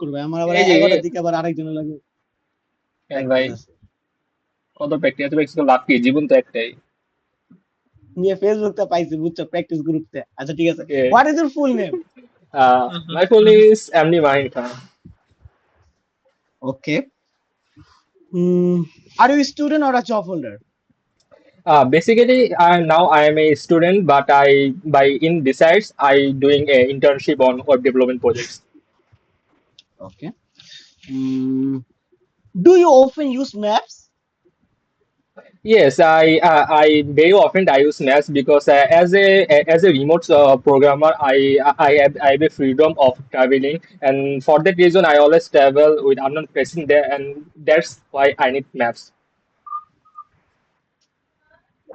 করবে আমার আবার এই যে 11টার দিকে আবার আরেকজনের লাগে কেন ভাই, প্র্যাকটিস আছে। কত প্র্যাকটিস প্র্যাকটিস করে লাভ কি, জীবন তো একটাই। নিয়ে ফেসবুকটা পাইছি বুঝছো প্র্যাকটিস গ্রুপতে। আচ্ছা ঠিক আছে, what is your full name? My full is MD Mahin Khan. Okay. Are you student or a job holder? Basically, now I am a student, but I by in besides I doing a internship on web development projects. Okay. Do you often use maps? Yes, I very often I use Maps because as a remote programmer, I have a freedom of traveling, and for that reason I always travel with unknown person there, and that's why I need maps.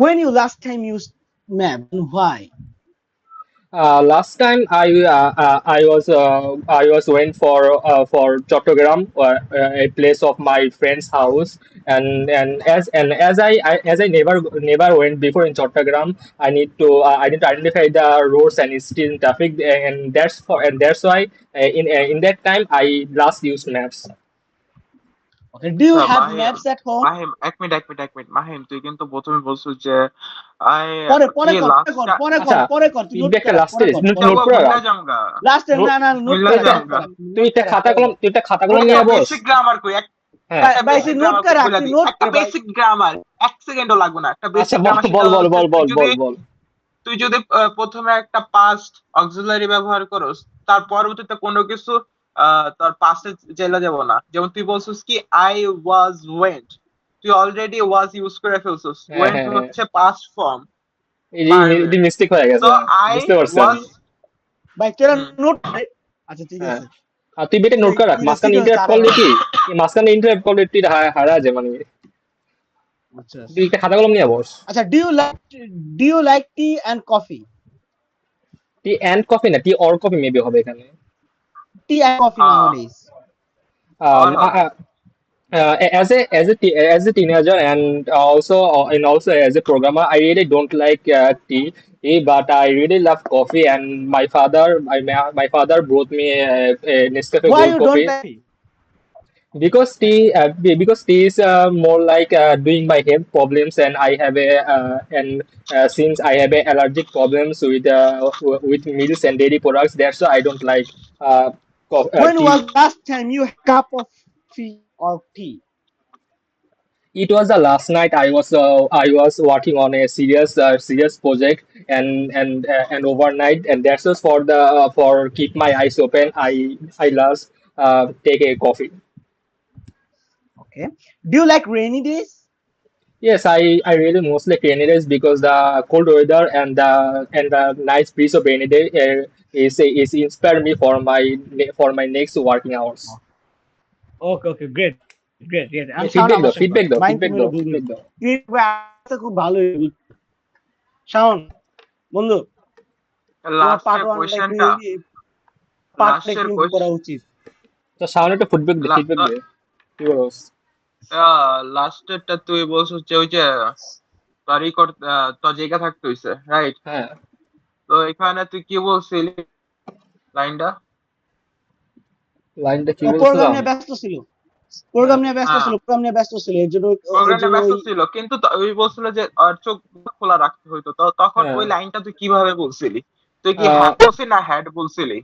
When you last time used map and why? Last time I was went for Chattogram, a place of my friend's house, and as I never went before in Chattogram, I need to identify the roads and still traffic, and that's why in that time I last used maps. Okay, do you আচ্ছা have Mahim, maps at home? Mahim এক minute Mahim, তুই কিন্তু প্রথমে বলছিস যে I পরে পরে কি কর পরে লাস্ট কর পরে কর আচ্ছা, পরে কর, তুই নোট ফিডব্যাকটা করে রাখ, লাস্টে পরে কর নোট পরে নোট কর। করে ভুললা রাখ। জামগা, লাস্টে নোট না না নোট ভুললা করে তুই রাখ, একটা নোট করে জামগা। রাখ, তুই নোট একটা করে রাখ খাতা পরে কলম বল। তুই একটা খাতা কলম নোট নিয়ে একটা করে রাখ। বস। বেসিক গ্রামার কই, হ্যাঁ, একটা ভাই বেসিক তুই নোট গ্রামার করে কই রাখ, বলে তুই দিই, নোট একটা করে ভাই। বেসিক গ্রামার, 1 সেকেন্ডও লাগবে না। একটা আচ্ছা, বেসিক বল গ্রামার সেটা বল বল হচ্ছে বল তুই বল যদি বল বল। তুই যদি প্রথমে একটা পাস্ট অক্সিলারি ব্যবহার করস, তার পরবর্তীতে কোনো কিছু তোর পাস্টে চলে যাব না। যেমন তুই বলছিস কি আই ওয়াজ ওয়েন্ট, তুই অলরেডি ওয়াজ ইউজ করে ফেলছিস, হ্যাঁ, ওয়েন্ট হ্যাঁ, হ্যাঁ। হচ্ছে পাস্ট ফর্ম, এটি ভার্বের। মিস্টেক হয়ে গেছে, তো হ্যাঁ, আই বুঝতে পারছি আমি। ভাই তোরা হুম নোট করে। আচ্ছা ঠিক হ্যাঁ, আছে। আর তুই বেটে নোট তুই করে রাখ, তুই মাঝখানে সিরিয়াস ইন্টারাপ্ট আরে করলে বল। কি, এই মাঝখানে ইন্টারাপ্ট করলে তুই হারা যায় মানে। আচ্ছা তুই একটা খাতা কলম নিয়ে বস। আচ্ছা, do you like tea and coffee? Tea and coffee না, টি অর কফি মেবি হবে এখানে। টি এন্ড কফি হ্যাঁ, নাওয়াডেজ। আর হবে। As a teenager and also as a programmer, I really don't like tea, but I really love coffee. And my father brought me a Nescafe Why Gold you don't coffee like tea? because tea is more like doing my health problems, and I have a since I have a allergic problems with milks and dairy products. That's why I don't like When tea. was last time you had a cup of coffee or tea? It was the last night I was working on a serious project, and overnight, and that's just for keep my eyes open. I last take a coffee. Okay. Do you like rainy days? Yes, I really mostly rainy days because the cold weather and the nice breeze of rainy day is inspire me for my next working hours. Okay, okay, great, great, great. I'm Shaun Feedback আমার though, সাথে কর। feedback though, mind feedback তুমি হলো though, Google. feedback though. তুই খুব ভালোই। শাওন বন্ধু, তোমার পার্ট লাস্টের ওয়ানটা একটু কোয়েশ্চেনটা, পার্টটা লাস্টের একটু ইমপ্রুভ করা কোয়েশ্চেন, উচিত। তো সামনে একটা feedback দে কি বলস? লাস্টেরটা তুই বলছিস যে ওই যে তোর তোর জায়গা থাকতে হইছে, রাইট? হ্যাঁ, তো এখানে তুই কি বলছিলি লাইনটা? লাইনটা কি ও প্রোগ্রাম বলছিলাম? নিয়ে ব্যস্ত ছিল। হ্যাঁ, এর জন্য এর প্রোগ্রামে জন্য ব্যস্ত ওই ছিল, কিন্তু ওই বলছিল যে চোখ খোলা রাখতে হইতো। তো তখন হ্যাঁ, ওই লাইনটা তুই কিভাবে বলছিলি? তুই কি আহ, হ্যাঁ বলছিলি না হ্যাড বলছিলি?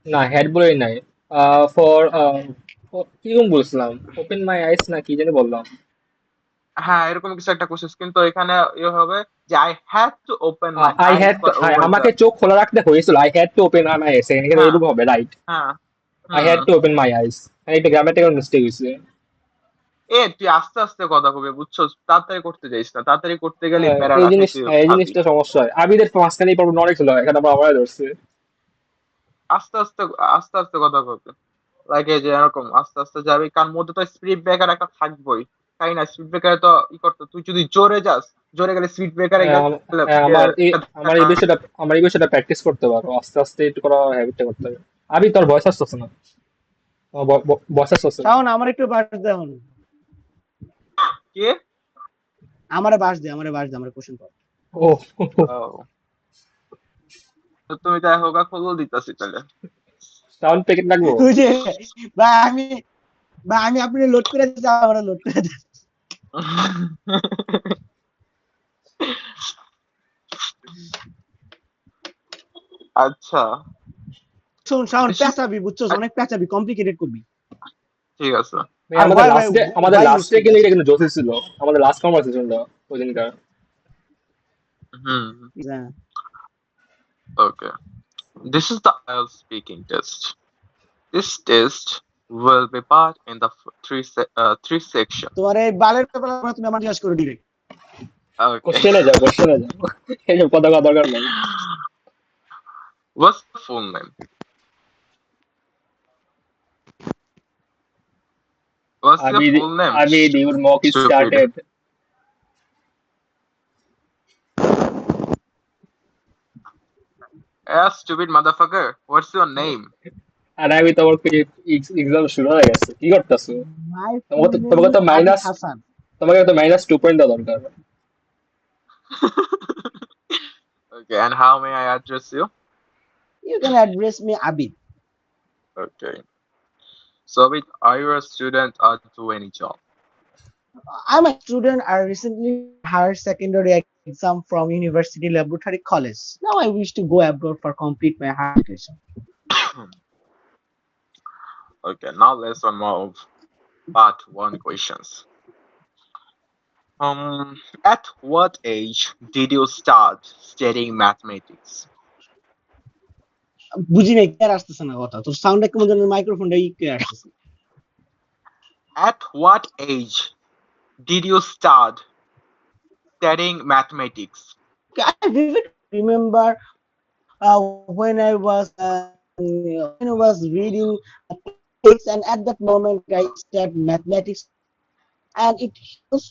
না হেড বলেই নাই। ফর কিরকম বলছিলাম, ওপেন মাই আইস না কি জানি বললাম। হ্যাঁ, এরকম কিছু একটা কোশ্চেন, কিন্তু এখানে ইয়ে হবে যে I had to open my eye eyes had, for over the. আমাকে চোখ খোলা রাখতে হয়েছিল, I had to open my eyes, এখানে হ্যাঁ, এরকম হবে, রাইট? হ্যাঁ, I hmm. Had to open my eyes, এটা গ্রামাটিক্যাল মিস্টেক হয়েছে। তুই আস্তে আস্তে কথা কবি, বুঝছো? তাড়াতাড়ি করতে যাইস না, তাড়াতাড়ি করতে গেলে প্যারা এই রাখে জিনিস, তুই হ্যাঁ, এই খাবি। জিনিসটা সমস্যা হয়, আবিদের মাঝখানে এই প্রবলেম অনেক ছিল, এখানে আবার আমার ধরছে। আস্তে আস্তে, আস্তে আস্তে কথা কবি, লাগে যে এরকম আস্তে আস্তে যাবি, কারণ মধ্যে তো স্পিড ব্রেকার একটা থাকবোই, তাই না? স্পিড ব্রেকারে তো ই করতো, তুই যদি জোরে যাস, জোরে গেলে স্পিড ব্রেকারে হ্যাঁ, গেলে হ্যাঁ, ধাক্কা। আমার এই বিষয়টা প্র্যাকটিস করতে পারো, আস্তে আস্তে একটু করা হ্যাবিটটা করতে হবে। আবি তোর ভয়েস আসতেছে না, ভয়েস আসতেছে না। শাওন আমার একটু বাস দে এখন। কে? আমারে বাস দে আমার কোশ্চেন কর। ও, ও, তো তুমি তাই হোক খোঁজও দিতেছি তাহলে। সাউন্ড প্যাকেট লাগবো? ওই যে ভাই আমি আপনি লোড করে দিচ্ছি, আমরা লোড করে দিচ্ছি। আচ্ছা, শোন সাউন্ড this is- পেঁচাবি, বুঝছস, অনেক পেঁচাবি, কমপ্লিকেটেড করবি। ঠিক আছে। ভাই আর আমাদের why লাস্টে আমাদের why you লাস্টে speak কিন্তু that? এটা কিন্তু জোসে ছিল, আমাদের লাস্ট কনভারসেশনটা ওই দিনকার। হুম, Yeah. okay. This is the IELTS speaking test. This test will be part in the three section. তোমার এই বালের ব্যাপারে তুমি আমার জিজ্ঞাসা করো ডিরেক্ট। Okay. কোশ্চেনে যাও এইসব কথা কওয়ার দরকার নাই। What's the full name? What's your Abhi, full name? your mock is Stupid. started. Yeah, stupid motherfucker. What's your name? আর আমি তোমার এক্সাম শুরু হয়ে গেছে, কি করতেছো? মাই ফুল তোমাকে তো নেম তোমাকে ইজ তো আবিদ মাইনাস হাসান। তোমাকে তো -2 পয়েন্ট দেওয়া দরকার। Okay, and how may I address you? You can address me Abid. Okay. So, are you a student or do any job? I'm a student. I recently higher secondary exam from University Laboratory College. Now I wish to go abroad for complete my higher education. Okay, now let's move part one questions. At what age did you start studying mathematics? বুঝি নাই, clear আসতেছে না কথা, তোর সাউন্ডটা কেমন যেন, মাইক্রোফোনটা ক্লিয়ার আসতেছে। At what age did you start studying mathematics? Okay, I vividly remember when I was reading books, and at that moment I started mathematics, and it helps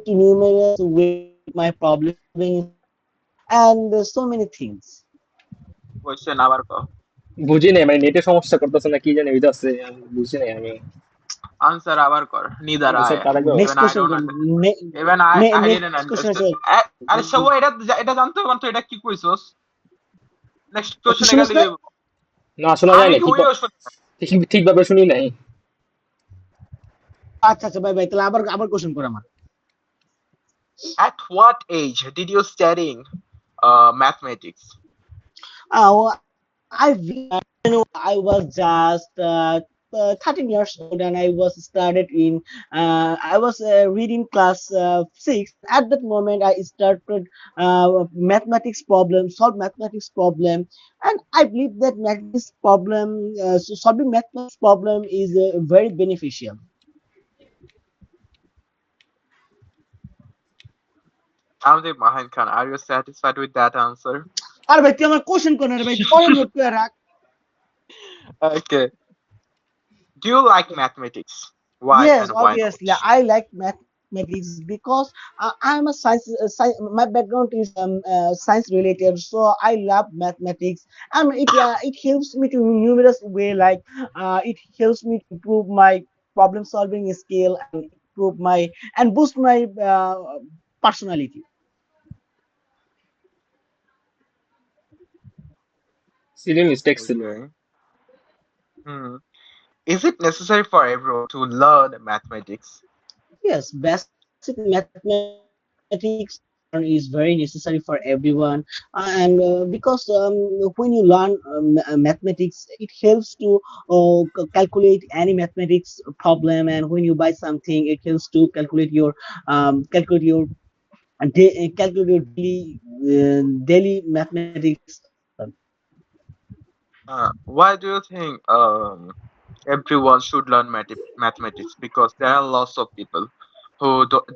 to numerous with my problem solving and so many things. Question আবার কও। বুঝি নাই, মানে নেটে সমস্যা করতেছে না কি জানি হইতাছে, আমি বুঝি নাই আমি। Answer আবার কর। Neither answer I. কারা গো? Next Even I question, don't understand. Even I didn't next question understand. আছে। আরে সবাই এটা জানতে হবে তো, এটা কি কইছস? নেক্সট তুই কোশ্চেনে শুনিস গেলে না? না শোনা যায় আমি না, কি হইও শুনি না। ঠিকভাবে শুনি নাই। আচ্ছা আচ্ছা, বাই বাই, তাহলে আবার আবার কোশ্চেন কর আমার। At what age did you studying mathematics? Well, I was just 13 years old, and I was started in I was reading class 6. At that moment I started mathematics problem, solve mathematics problem, and I believe that mathematics problem, solving mathematics problem is very beneficial. Amdev Mahan Khan, are you satisfied with that answer? আর ভাই তুই আমার question কর না রে ভাই, পরে note করে রাখ। Okay. Do you like mathematics? Why Yes, and why not? obviously, I like mathematics because I'm a science. My background is science related, so I love mathematics, and it helps me to numerous way. Like it helps me to improve my problem solving skill, and improve my and boost my personality. Seely mistake ছিল। Okay. Hmm. Is it necessary for everyone to learn mathematics? Yes, basic mathematics is very necessary for everyone, and because when you learn mathematics, it helps to calculate any mathematics problem, and when you buy something, it helps to calculate your calculate your daily mathematics. Why do you think everyone should learn mathematics? Because there are lots of people who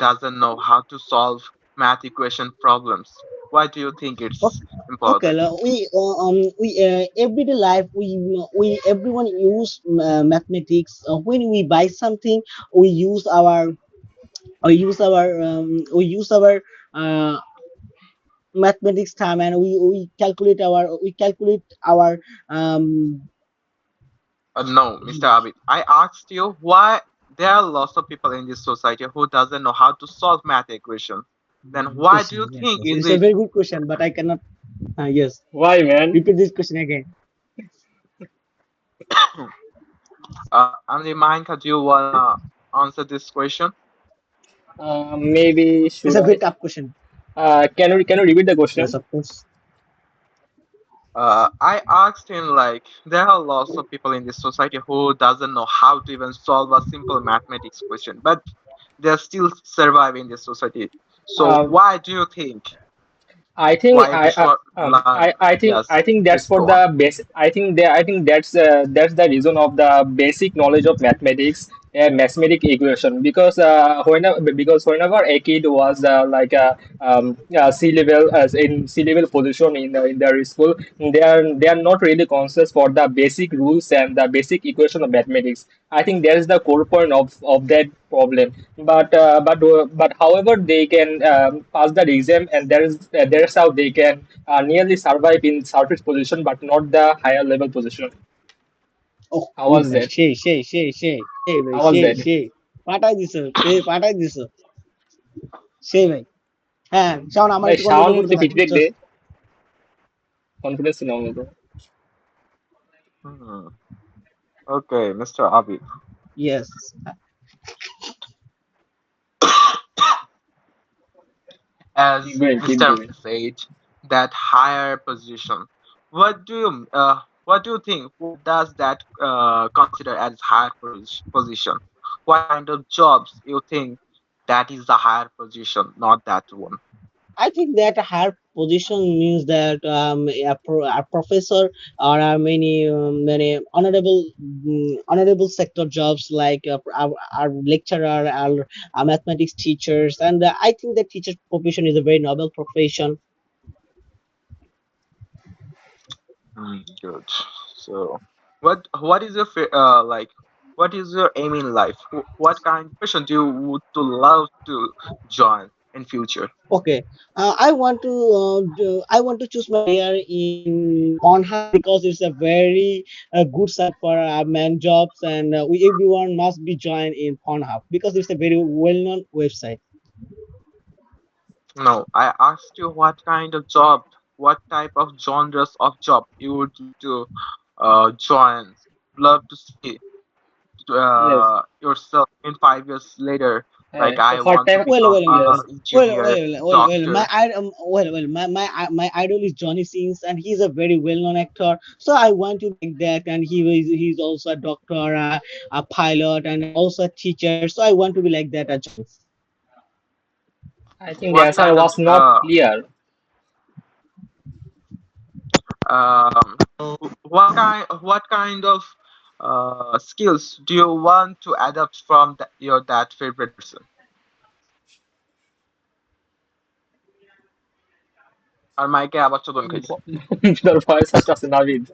doesn't know how to solve math equation problems. Why do you think it's Okay, important? we everyday life we everyone use mathematics. When we buy something, we use our we use our uh, mathematics time, and we calculate our um No, Mr. Abid. I asked you why there are lots of people in this society who doesn't know how to solve math equations. Then why do question. you Yes, think yes, is it's a it? very good question, but I cannot. Yes, Why man? repeat this question again. Amri Mahinka, do you wanna answer this question? Maybe It's should a I? very tough question. Can you repeat the question? Yes, of course. I asked him like there are lots of people in this society who doesn't know how to even solve a simple mathematics question, but they're still surviving this society. So Um, why do you think I think why they should learn? I Yes, think that's please for go on. the base. I think that's the reason of the basic knowledge of mathematics and mathematic equation because whenever a kid was sea level as in sea level position in their school, they are not really conscious for the basic rules and the basic equation of mathematics. I think that is the core point of that problem. But however they can pass that exam, and there's how they can nearly survive in surface position but not the higher level position. Oh, How good was ভাই, that? সেই ভাই, How was that? পাঠাই দিছো, পাঠাই দিছো, সেই ভাই। হ্যাঁ, শাওন আমার ভাই একটু শাওন কন্টিনিউ করতে একটু থাক, ফিডব্যাক দে, বুঝছস? কনফিডেন্স নাও মতো। Hmm. Okay, Mr. Abi. Yes. Keep As going, keep Mr. going. said, that higher position. What do you think? What does that consider as higher position? What kind of jobs you think that is the higher position, not that one? I think that higher position means that a professor or many honorable sector jobs like our lecturer, our mathematics teachers, and I think that teacher profession is a very noble profession. Good. So, what is your like? What is your aim in life? What kind of profession do you would to love to join in future? Okay, I want to choose my career in Pornhub because it's a very good site for man jobs, and everyone must be joined in Pornhub because it's a very well-known website. No, I asked you what kind of job, what type of genres of job you would to join. Love to see Yes. yourself in 5 years later. Like I What want to type? become Yes. a engineer, My doctor. idol is Johnny Sins, and he's a very well-known actor. So I want to like that, and he's also a doctor, a pilot, and also a teacher. So I want to be like that, a Johnny. I think the What answer kind of was not clear. um what kind of skills do you want to adapt from your that favorite person? আর মাইকে আবার চোদন খাইছে। তোর voice আসতেছে নাবিদ।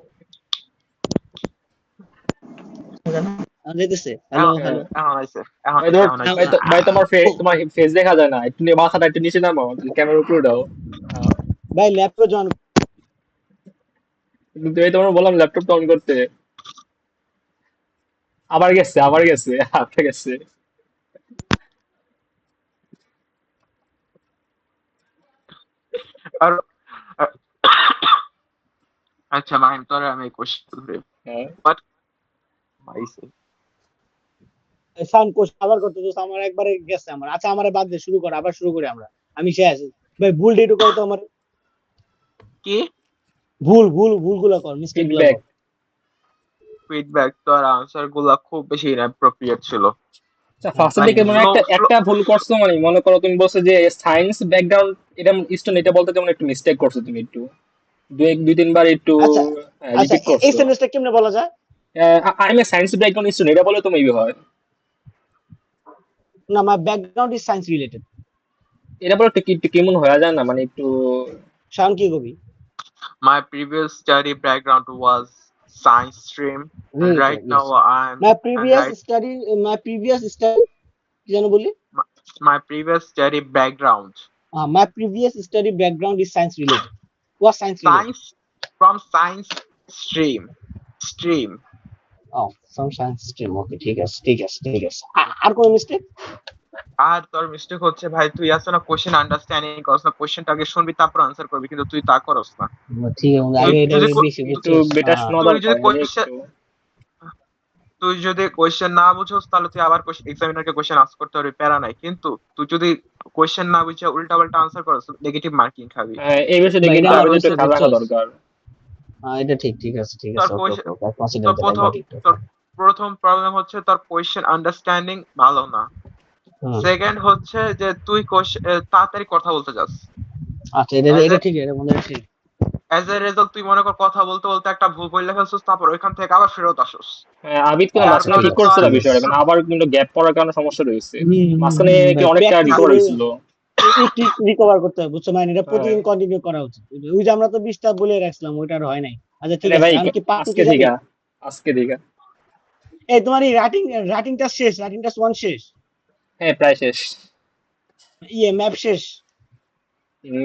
যেতেছে, hello এখন hello. এখন আইছে এখন ভাই আইছে তোমার এখন আ- আইছে। ভাই তোমার ও তোমার ফেস দেখা যায় না, একটু মাথাটা একটু নিচে নামাও, ক্যামেরা উপরে দাও। আহ, ভাই ল্যাপটপ জন। কিন্তু এই তোমার বললাম ল্যাপটপটা অন করতে, আবার গেছে হাতে গেছে। আর আ- আচ্ছা মাহিম তোরে আমি কোশ্চেন করি। হ্যাঁ। বাট আইছে সাউন্ড কোর্স আবার করতে তো আমার একবারে গেছে আমার। আচ্ছা আমার বাদ দে, শুরু কর, আবার শুরু করি আমরা। আমি শেষ। ভাই ভুল ডিটু কর তো আমার। কি ভুল গুলা কর, মিস্টেক গুলা ফিডব্যাক। কর। ফিডব্যাক? তোর আনসার গুলা খুব বেশি ইনঅ্যাপ্রোপ্রিয়েট ছিল। আচ্ছা হ্যাঁ, ফার্স্টের লাইক দিকে মনে হয় ফ্লো একটা ফ্লো একটা ভুল করছো, মানে মনে করো তুমি বলছো যে সায়েন্স ব্যাকগ্রাউন্ড এটা স্টুডেন্ট, এটা বলতে যেমন একটু মিস্টেক করছো তুমি একটু, দুই তিনবার একটু আচ্ছা আচ্ছা, রিপিট এই করছো। সেন্টেন্সটা কেমনে বলা যায়? I M a science background student এটা বলে তো মেবি হয়। না, মাই ব্যাকগ্রাউন্ড ইজ সায়েন্স রিলেটেড। এটা বলে একটু কেমন হয়ে যায় না, মানে একটু। শাওন কি কবি? my previous study background was science stream, and right related, yes. now I'm my and previous right study my previous study কি যেন বলি? my, my previous study background my previous study background is science related. Was science related. science from science stream. ও, some science stream. Okay, ঠিক আছে। আর কোন mistake? আর তোর mistake হচ্ছে ভাই তুই আসলে না কোশ্চেন আন্ডারস্ট্যান্ডিং করছ না, কোশ্চেনটা আগে শুনবি তারপর আনসার করবি, কিন্তু তুই তা করস না। ঠিক আছে, তুই আগে তুই এটা যদি বেশি একটু বুঝছস। বেটা শোনা তুই যদি দরকার, মানে কোশ্চেন একটু। তুই যদি কোয়েশ্চেন না বুঝোস তাহলে তুই আবার এক্সামিনারকে কোয়েশ্চেন আস্ক করতে পারবি, প্যারা নাই। কিন্তু তুই যদি কোয়েশ্চেন না বুঝে উল্টা পাল্টা আনসার করস, নেগেটিভ মার্কিং খাবি। এই বিষয়টা বা কিন্তু এটা আমাদের একটু হয়েছে খেয়াল রাখা বুঝছস, দরকার। এটা ঠিক, ঠিক আছে, ঠিক তোর আছে, ওকে, কোয়েশ্চেন ওকে, ওকে, কনসিডার তোর দ্যাট, আই প্রথম গট ইট, তোর ওকে। প্রথম প্রবলেম হচ্ছে তোর কোয়েশ্চেন আন্ডারস্ট্যান্ডিং ভালো না। হুম। সেকেন্ড হচ্ছে যে তুই তাড়াতাড়ি কথা বলতে যাস। আচ্ছা, এটা অ্যাজ এটা এ ঠিক, এটা মনে হয় ঠিক। অ্যাজ এ রেজাল্ট তুই মনে কর কথা বলতে বলতে একটা ভুল বললে ফেলছিস, তারপর ওইখান থেকে আবার ফেরত আসোস। আবিদ কিন্তু যার মাঝখানে ফলে ঠিক ঠিক করছিল তোর আছে, ঠিক আছে। বিষয়টা, কিন্তু আবার কিন্তু গ্যাপ পড়ার কারণে সমস্যা রয়েছে। হুম, হুম, মাঝখানে হুম, কি ভাই অনেকটা প্র্যাকটিস রিকভার হয়েছিল। একটু রিকভার করতে হবে, বুঝছো মানে, এটা হ্যাঁ। প্রতিদিন কন্টিনিউ করা উচিত। ওই যে আমরা তো 20টা বলে রাখছিলাম, ওইটা আর হয় নাই। আচ্ছা ঠিক আরে আছে, ভাই আমি কি পার্ট আজকে 2 যাবে? থেকে আজকে থেকে এই তোমার এই রাইটিংটা শেষ, রাইটিংটা 1 শেষ, হ্যাঁ প্রায় শেষ। ম্যাপ শেষ?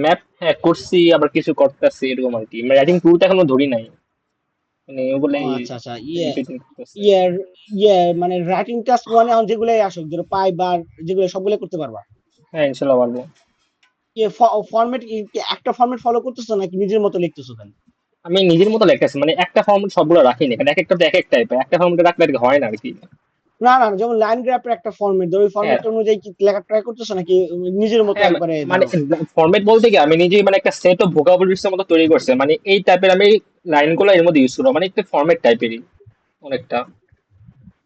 ম্যাপ হ্যাঁ করছি, আবার কিছু করতেছি এরকম আর কি। রাইটিং টুলটা এখনো ধরি নাই, মানে ও ওগুলাই আচ্ছা, আচ্ছা, রিপিটিং করতেছি। ইয়ে মানে রাইটিং টাস্ক মানে এখন যেগুলাই আসুক, ধরো পাই বার, যেগুলো সবগুলো করতে পারবা। হ্যাঁ ইনশাল্লাহ পারবো। ফরম্যাট একটা ফরম্যাট ফলো করতেছো নাকি নিজের মতো লিখতেছো খালি? আমি নিজের মতো লেখতেছি, মানে একটা ফর্মেট সবগুলো রাখিনি, কারণ এক একটা তো এক এক টাইপের, একটা ফর্মেটে রাখলে আর কি হয় না আর কি। না, না, যেমন লাইন গ্রাফের একটা ফরম্যাট, ধরো ওই হ্যাঁ ফরম্যাটটা অনুযায়ী কি লেখা ট্রাই করতেছো নাকি নিজের মতো হ্যাঁ একবারে মানে ধরো? ফরম্যাট বলতে কি আমি নিজেই মানে একটা সেট অফ ভোকাবুলারিজ এর মতো তৈরি করছি, মানে এই টাইপের আমি লাইনগুলো এর মধ্যে ইউজ করবো, মানে একটা ফরম্যাট টাইপেরই অনেকটা,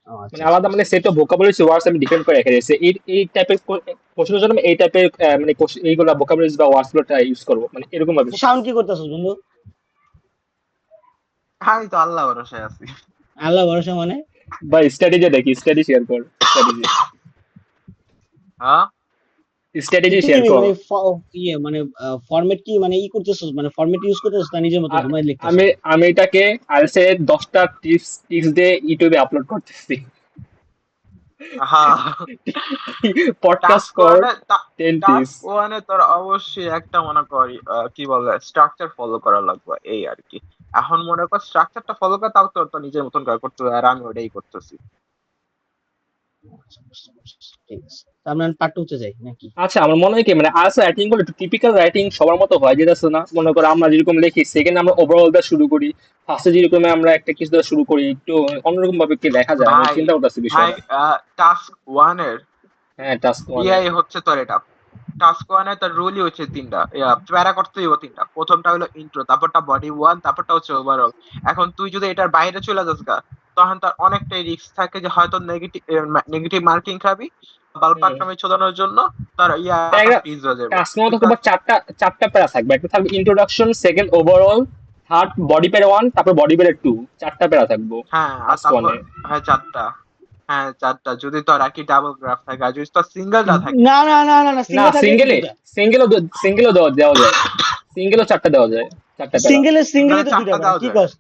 ও মানে আচ্ছা, আচ্ছা, আলাদা আচ্ছা, মানে সেট আচ্ছা। অফ ভোকাবুলারিজ ওয়ার্ডস আমি ডিফাইন করে রেখে দিয়েছি। এই টাইপের কোশ্চেনের জন্য আমি এই টাইপের মানে এইগুলা ভোকাবুলারিজ বা ওয়ার্ডস গুলো ইউজ করবো, মানে এরকম ভাবে। সাউন্ড কি করতেছো বন্ধু? আমি তো আল্লাহ ভরসায় আছি। আল্লাহ ভরসা মানে? বা স্ট্র্যাটেজি দেখি, স্ট্র্যাটেজি শেয়ার কর, স্ট্র্যাটেজি, হ্যাঁ, স্ট্র্যাটেজি কি শেয়ার দিবি কর। মানে মানে ফরম্যাট কি মানে করতেছো, মানে ফরম্যাট ইউজ করতেছো না নিজের মতো আ- ঘুমাই লিখতেছো? আমি আমি এটাকে আলসে 10টা টিপস টিপস দিয়ে ইউটিউবে আপলোড করতেছি। হ্যাঁ। পডকাস্ট টাস্ক কর ওয়ানে 10 টিপস। টাস্ক ওয়ানে তোর অবশ্যই একটা মনে করি কি বলে স্ট্রাকচার ফলো করা লাগবে, এই আর কি। এখন মনে কর স্ট্রাকচারটা ফলো কর, তাও তোর তো নিজের মতন করে করতে হবে, আর আমি ওটাই করতেছি। আচ্ছা, বুঝতে পারছি। ঠিক আছে, তার মানে পার্ট 2 তে যাই নাকি? আচ্ছা আমার মনে হয় কি মানে আলসে রাইটিং গুলো একটু টিপিক্যাল রাইটিং সবার মতো হয় যেতেছে না, মনে করো আমরা যেরকম লিখি সেকেন্ড আমরা ওভারঅল দা শুরু করি, ফার্স্টে যেরকম আমরা একটা কিছু দিয়ে শুরু করি, একটু অন্যরকম ভাবে কি লেখা যায়, আমি ভাই চিন্তা করতেছি ভাই বিষয়টা। টাস্ক ওয়ানের হ্যাঁ টাস্ক ওয়ানে। ইয়াই হচ্ছে তোর এটা। টাস্ক ওয়ানে তার রুলই হচ্ছে তিনটা, প্যারা করতে হইব তিনটা। প্রথমটা হলো ইন্ট্রো, তারপরটা বডি ওয়ান, তারপরটা হচ্ছে ওভারঅল। এখন তুই যদি এটার বাইরে চলে যাস গা, তখন তার অনেকটাই রিস্ক থাকে যে হয়তো নেগেটিভ নেগেটিভ মার্কিং খাবি, বালপাকনামি চোদানোর জন্য তার ইয়াটা ফ্রিজ হয়ে যাবে। টাস্ক মতো বুঝতে তোমার চারটা চারটা প্যারা থাকবে, একটা থাকবে introduction, second overall, third body প্যারা ওয়ান, তারপর বডি প্যারা টু, চারটা প্যারা থাকবো হ্যাঁ, আর টাস্ক তারপর ওয়ানে। হ্যাঁ চারটা। হ্যাঁ চারটা, যদি তোর একই ডাবল গ্রাফ থাকে। আর যদি তোর সিঙ্গেলটা থাকে, না, না, না, না, না, না সিঙ্গেল থাকে তো সিঙ্গেলে, দুইটা। সিঙ্গেলও দেওয়া যায়, সিঙ্গেলও চারটা দেওয়া যায়, চারটা প্যারা। সিঙ্গেলে সিঙ্গেলে তো দুইটা চারটা বেটা, দেওয়া কি যায়। কস?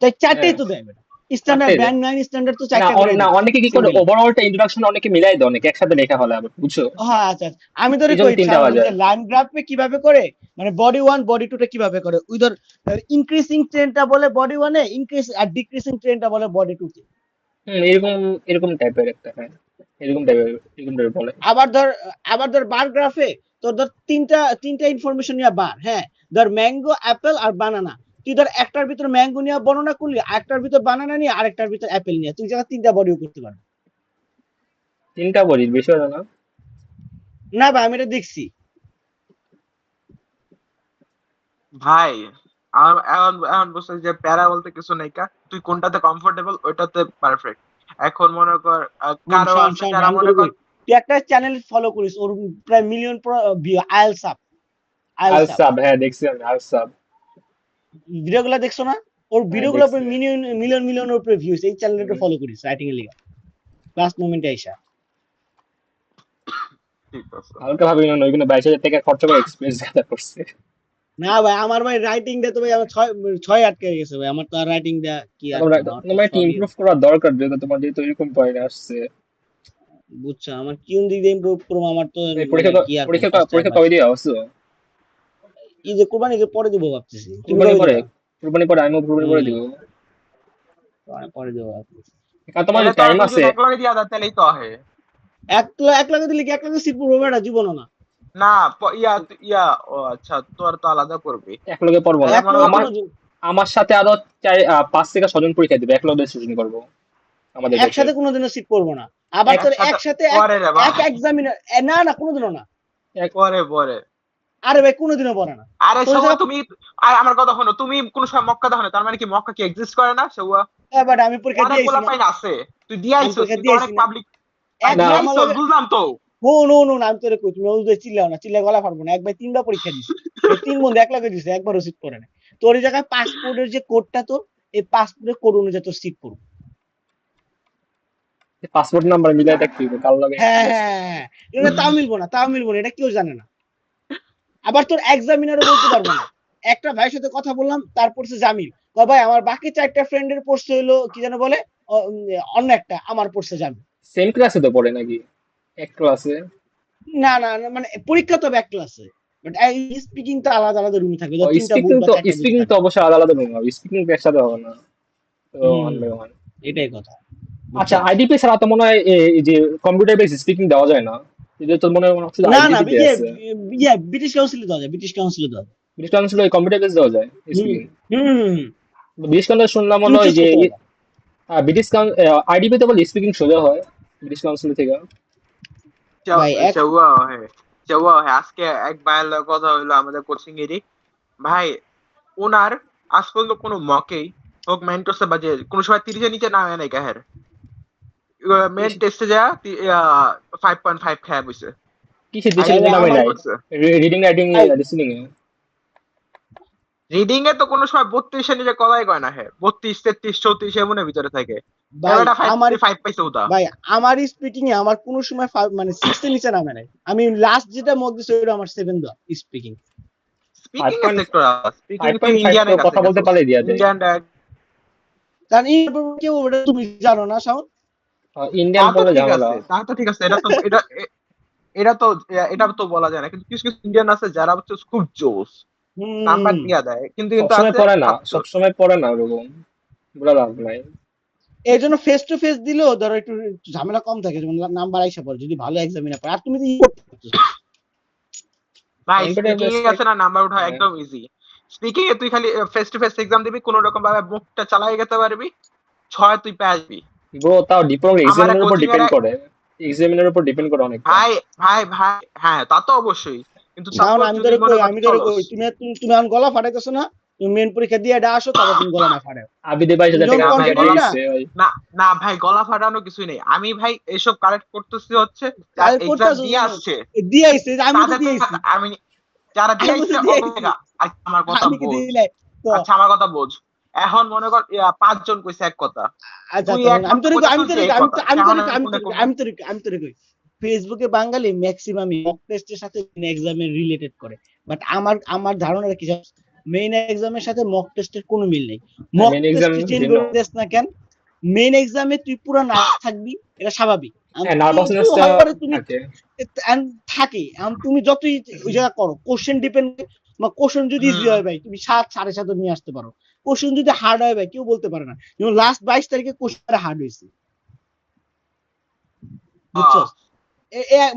তাই চারটেই হ্যাঁ তো দেয় বেটা। স্ট্যান্ডার্ড চারটাই দেয়। ব্যান্ড 9 স্ট্যান্ডার্ড তো না চারটা করে না দেয় অনেকে কি করে সিঙ্গেলে। ওভারঅলটা ইন্ট্রোডাকশন অনেকে মিলাই দেয়, অনেকে একসাথে লেখা হলে আবার বুঝছো, হ্যাঁ, আচ্ছা, আচ্ছা। আমি ধরে এই জন্য কই তিনটা সাধারণত বাজে। যে লাইন গ্রাফে কিভাবে করে, মানে বডি ওয়ান বডি টু টা কিভাবে করে, ওই ধর ইনক্রিজিং ট্রেনটা বলে বডি ওয়ানে, ইনক্রিজ আর ডিক্রিজিং ট্রেনটা বলে বডি টু তে। এরকম এরকম টাইপের একটা, হ্যাঁ এরকম টাইপের বলে। আবার ধর আবার ধর বার গ্রাফে তোর ধর তিনটা তিনটা ইনফরমেশন নিয়ে বার, হ্যাঁ, ধর ম্যাঙ্গো, অ্যাপেল আর বানানা। তুই ধর একটার ভিতর ম্যাঙ্গো নিয়ে বর্ণনা করলি, আরেকটার ভিতর বানানা নিয়ে, আরেকটার ভিতর অ্যাপেল নিয়ে, তুই জায়গা তিনটা বডিও করতে পারবি। তিনটা বলিস বেশি হলো না? না ভাই, আমি এটা দেখছি। ভাই আমার এখন এখন বুঝতে যে প্যারা বলতে কিছু নেই কা, তুই কোনটাতে কমফোর্টেবল ওইটাতে পারফেক্ট। এখন মনে কর কারো শোন, আছে শোন, যারা আমি মনে তোরে কর কই, তুই একটা চ্যানেল ফলো করিস, ওর প্রায় মিলিয়ন আইএলস আপ, আইএলস আপ, আলসাব, হ্যাঁ দেখছি আমি আলসাব। ভিডিওগুলো দেখছো না? ওর হ্যাঁ ভিডিওগুলো দেখছি। মিলিয়ন মিলিয়ন মিলিয়নের উপরে ভিউজ। এই চ্যানেলটা হুম, ফলো করিস রাইটিং এর লিগা, লাস্ট মোমেন্টে আইসা। ঠিক আছে। হালকা ভাবে না, ওইগুলো 22,000 টাকা খরচা করে এক্সপিরিয়েন্স গাদা করছে। না ভাই, আমার ভাই রাইটিংটা তো ভাই আমার ছয় ছয় আটকে গেছে ভাই, আমার তো আর রাইটিংটা কি আর তোমরা কম, আমার তো তোমার একটু সবই ইমপ্রুভ করার দরকার, যেহেতু তোমার যেহেতু এরকম পয়েন্ট আসছে। বুঝছো। আমার কোন দিক দিয়ে ইমপ্রুভ করবো, আমার তো এই মানে পরীক্ষা কি আর কম, পরীক্ষা ফার্স্ট টাইম পরীক্ষা কবে পাইছি। দিয়ে আসছো? এই যে কোরবানি ঈদের পরে দিব ভাবতেছি, তুমি কুরবানি কবে পরে, দিবা? কুরবানি পরে আমিও কুরবানি করে হম, দিব। পরে দিব ভাবতেছি। কারণ তোমার তাহলে তোরা টাইম আছে। দুজন এক লগে দিয়া দা, তাহলেই তো হয়। এক লাখ দিলে কি এক লাখ সিট পড়বো বেটা, জীবনও না। না ইয়া ইয়া, ও আচ্ছা, তোর তো আলাদা করবি। একলগে পড়বো না। তাহলে এক মনে লাখ কর আমার কোনো আমার সাথে আরো 5 থেকে 6 জন পরীক্ষা দিবে, একলগে সেশন করবো। আমাদের ব্যাচে। একসাথে কোনোদিনও সিট পড়বো না। আবার তোর একসাথে একসাথে পরে রে ভাই, এক এক্সামিনার, না না কোনোদিনও না। পরে আরে ভাই কোনোদিনও পড়ে না আরে তোর সৌয়া জায়গা। তুমি, আর আমার কথা শোনো, তুমি কোন সময় মক্কা দেখো না, তার মানে কি মক্কা কি এক্সিস্ট করে না সৌয়া? বাট আমি পরীক্ষা অনেক দিয়ে আইছি না, পোলাপাইন আছে, তুই দিয়ে আমি আইছস, পরীক্ষা কিন্তু দিয়ে অনেক আইছি না। পাবলিক এক না দিয়ে আমার আইছস, লগে বুঝলাম তো। নো নো নো না, আমি তোরে কই তুমি ওই যে চিল্লাও না, চিল্লা গলা ফাটবো না। এক ভাই 3বার পরীক্ষা দিছে, এই 3 বন্ধু এক লগে দিছে, একবারও সিট পড়ে না। তোর এই জায়গায় পাসপোর্টের যে কোডটা, তোর এই পাসপোর্টের কোড অনুযায়ী তোর সিট পড়বে। পাসপোর্ট নাম্বার মিলাই দেখতে হবে কার লগে হ্যাঁ কি আছে। হ্যাঁ হ্যাঁ, এটা তাও মিলবো না, তাও মিলবো না, এটা কেউ জানে না। আবার তোর এক্সামিনারও বলতে পারবো না। একটা ভাইয়ের সাথে কথা বললাম, তার পড়ছে জামিল, ভাই আমার বাকি 4টা ফ্রেন্ডের পড়ছে হলো কি যেন বলে, অন্য একটা, আমার পড়ছে জামিল। সেম ক্লাসে তো পড়ে নাকি, এক ক্লাসে? না না না, মানে পরীক্ষা তো এক ক্লাসে, বাট স্পিকিং তো আলাদা আলাদা রুমে থাকবে, ও ধর 3টা বুথ স্পিকিং বা তো 4টা বুথ স্পিকিং তো থাকবে। অবশ্যই আলাদা আলাদা রুম হবে, স্পিকিং তো একসাথে হবে না। তো হুম, ওয়ান বাই ওয়ান। এটাই কথা, আচ্ছা, বুঝছস। আইডিপি ছাড়া তো মনে হয় এই যে কম্পিউটার বেস স্পিকিং দেওয়া যায় না, এটা তো মনে হচ্ছে না না, আইডিপি তে আছে। ব্রিটিশ কাউন্সিলে দেওয়া যায়, ব্রিটিশ কাউন্সিলে দেওয়া যায়। ব্রিটিশ কাউন্সিলে কম্পিউটার বেস দেওয়া যায় হুম স্পিকিং। হুম হুম হুম। ব্রিটিশ কাউন্সিল শুনলাম তুমি হলো এই চুজ যে করতে পারবা। ব্রিটিশ আইডিপি তে বলে স্পিকিং সোজা হয় ব্রিটিশ কাউন্সিল থেকে। ভাই এক চৌয়া হ্যাঁ, চৌয়া হ্যাঁ, আজকে এক ভাইয়ের লগে কথা হইলো আমাদের কোচিং এরই ভাই, ওনার আজ পর্যন্ত কোনো মকেই হোক, মেন্টসে বাজে কোনো সময় 30-এর নিচে নামে নাই কাহের। মেন টেস্টে যা 5.5 খায় বইছে, কিসে ভাই দিয়েছিল আইডিপি নামে আমার ক্লিয়ার নাই? করছে। রিডিং রাইটিং ভাই লিসনিং এ? রিডিং এ তো কোনো সময় 32-এর নিচে কথাই কয় না, হ্যাঁ 32, 33, 34 এমনের ভিতরে থাকে। ভাই এবারটা আমার 5 পাইছে ওটা। ভাই আমার স্পিকিং এ আমার কোনো সময় মানে 6 এর নিচে নামে নাই। আমি লাস্ট যেটা মক দিছি ওটা আমার 7 দেওয়া স্পিকিং। স্পিকিং এর 5.5, সেক্টর, স্পিকিং তুই 5.5 তো ইন্ডিয়ানের কাছে কথা বলতে গেছস, পারলে দেওয়া যায়। ইন্ডিয়ান। কারণ কেউ ওটা তুমি জানো না সাউন্ড। তা ইন্ডিয়ান তো পড়লে ঠিক ঝামেলা। আছে, তা তো ঠিক আছে, এটা তো এটা তো বলা যায় না, কিন্তু কিছু কিছু ইন্ডিয়ান আছে যারা হচ্ছে খুব জোস, নাম্বার হুম, দিয়া দেয়, কিন্তু কিন্তু সবসময় আছে পড়ে না, খাচ্চর। সবসময় পড়ে না ওরকম, বলে লাভ নাই। এই জন্য ফেস টু ফেস দিলেও ধরো একটু ঝামেলা কম থাকে, যেমন নাম্বার আইসা পড়ে যদি ভালো এক্সামিনার পায়। আর তুমি তো করতে পারতেছো। ভাই কম্পিউটার স্পিকিং এ বেসে। আছে না, নাম্বার উঠা একদম ইজি। স্পিকিং এ তুই খালি ফেস টু ফেস এক্সাম দিবি, কোন রকম ভাবে মুখটা চালাই যেতে পারবি, 6 তুই পেয়ে আসবি। ব্রো তাও ডিপেন্ড, আমার এক্সামিনের উপর কোচিং এর ডিপেন্ড করে, এক্সামিনের উপর ডিপেন্ড করে অনেকটা। ভাই ভাই হ্যাঁ, তা তো অবশ্যই, কিন্তু না না, সাপোজ আমি যদি ধরে মনে কই, কর আমি ধরে চলস। কই, তুমি তুমি তুমি এখন গলা ফাটাইতেছো না, তুমি মেন পরীক্ষা দিয়ে এটা আসো, তারপর তুমি গলা না ফাটাও। আবিদে 22,000 তুমি যখন টাকা না ভাই ফিকা কনফিডেন্ট দিয়ে গলা, না, গেছে ভাই। না না ভাই গলা ফাটানো কিছুই নেই, আমি ভাই এসব কালেক্ট করতেছি হচ্ছে যারা কাল এক্সাম করতেছো দিয়ে আসছে দিয়ে আইছে, আমি তো তাদের দিয়ে আইছি, টাকা আমি, যারা দিয়ে আমি তো আসছে দিয়ে ওদের আইছি, টাকা। আচ্ছা আমার কথা আমি কি বোঝ, দিই নাই তো। আচ্ছা আমার কথা বোঝ, এখন মনে কর 5 জন কইছে এক কথা, আচ্ছা তুই আচ্ছা, এক আমি কথা তোরে কই, বলে আমি ফেলছে তোরে এই কই, আমি কথা, তো- আমি এখন তোরে কই, আমি আমি মনে তোরে কই, করবো। আমি তোরে কই, আমি তোরে কই, ফেসবুকে বাঙালি ম্যাক্সিমামই মক টেস্টের সাথে এক্সামের রিলেটেড করে। বাট আমার ধারণা কি, মেইন এক্সামের সাথে মক টেস্টের কোনো মিল নেই। মক মেন এক্সাম টেস্টে চেঞ্জ ভিন্ন। করে দিস না কেন, মেইন এক্সামে তুই পুরো নার্ভাস থাকবি, এটা স্বাভাবিক। হ্যাঁ, কিন্তু নার্ভাসনেসটা হয় পরে তুমি থাকে। থাকে, তুমি যতই ওই জায়গা করো, কোশ্চেন ডিপেন্ড, কোশ্চেন যদি ইজি হুম। হয় ভাই তুমি 7, 7.5 নিয়ে আসতে পারো। কোশ্চেন যদি হার্ড হয় ভাই কেউ বলতে পারে না। যেমন লাস্ট 22 তারিখে কোশ্চেন হার্ড হয়েছে, বুঝছো। আহ,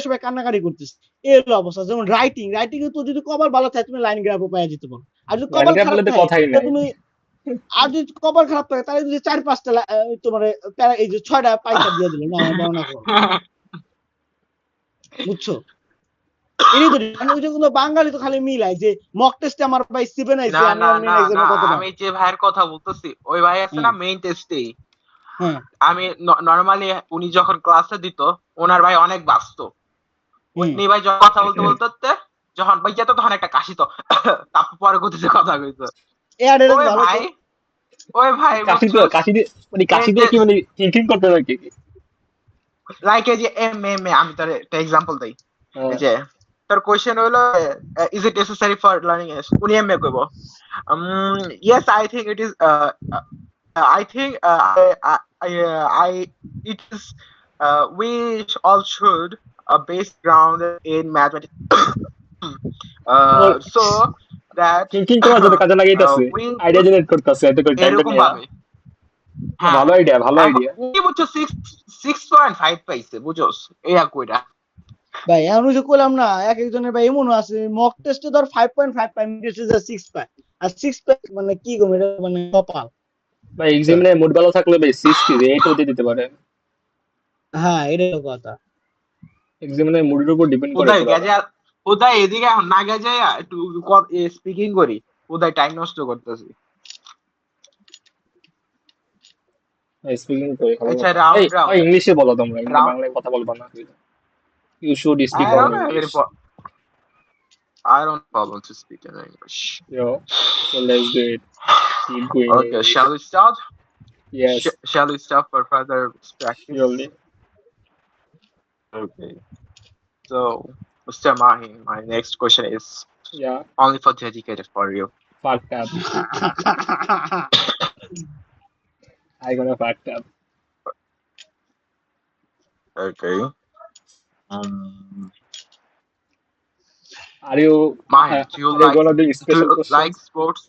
সবাই কান্নাকাটি করতেছে, এই হলো অবস্থা। যেমন রাইটিং, রাইটিং এ তো যদি কপাল ভালো থাকে তুমি লাইন গ্রাফও পাওয়া যেতে পারো। আর যদি লাইন কপাল গ্রাফ খারাপ বলে তো থাকে কথাই তা নাই। তুমি, আর যদি কপাল খারাপ থাকে তাহলে যদি 4-5টা তোমার এই যে 6টা পাইকার দিয়ে দিল, না দাও না করো, বুঝছো। এরই তো মানে ওই যে কোনো বাঙালি তো খালি মিলাই যে মক টেস্টে আমার ভাই 7 না আইছে, আমি না আর না মেন না, এক্সামে কত পাবো। আমি যে ভাইয়ের কথা বলতেছি ওই ভাই আছে হ্যাঁ না মেইন টেস্টেই, হ্যাঁ। আমি নর্মালি উনি যখন ক্লাসে দিত, ওনার ভাই অনেক ব্যস্ত, হুম। উনি ভাই যখন কথা বলতে বলতে বলতে যখন ভাই যেত তখন একটা কাশি তো, তারপর পরে গতিতে কথা কইতো। এয়ার এটা ওই ভালো তো। ভাই, ওই ভাই কাশি তো, বুঝছস, কাশি দিয়ে মানে মেইন কাশি দিয়ে কি টেস্ট, মানে থিঙ্কিং করতে নাকি? লাইক এই যে আমি তার একটা এক্সাম্পল দেই, এই যে তার কোয়েশ্চেন হলো is it necessary for learning, উনি এমএ কইব, yes I think it is, I think I it is we all should base ground in mathematics, so that thinking করার জন্য কাজে লাগাইতেছে, we আইডিয়া would জেনারেট করতেছে এত করে টাইমটা এরকম নিয়ে। ভাবে, হ্যাঁ। ভালো আইডিয়া, ভালো এখন আইডিয়া। উনি বুঝছো 6.5 পাইছে, বুঝছস এই কইরা। ভাই আমি যে করলাম না, এক একজনের ভাই এমনও আছে মক টেস্টে ধর 5.5 পাই, 6 পায়। আর 6 পাই মানে কি গো, এটা মানে কপাল। ভাই এক্সামিনে মুড ভালো থাকলে ভাই সিক্স কি এইটও দিয়ে দিতে পারে। হ্যাঁ, এটাই তো কথা। এক্সামিনে মুডের উপর ডিপেন্ড করে কোথায় পুরো। গেছে? কোথায় এদিকে এখন না গেছে, একটু স্পিকিং করি, কোথায় টাইম নষ্ট করতেছি। স্পিকিং করে ভালো আচ্ছা, কথা। এই রাউন্ড ভাই রাউন্ড ইংলিশে বলো তোমরা, এমনি রাউন্ড বাংলায় কথা বলবা না। You should speak I on don't have English. any I don't have problem to speak in English. Yo, so let's do it. Keep going Okay, English. shall we start? Yes, Shall we start for further practice? surely. Okay. So, Mr. Mahi, my next question is Yeah, only for dedicated for you. fucked up. I gonna fucked up. Okay. Um, Are you Mahi, are you gonna do do special you like questions? sports?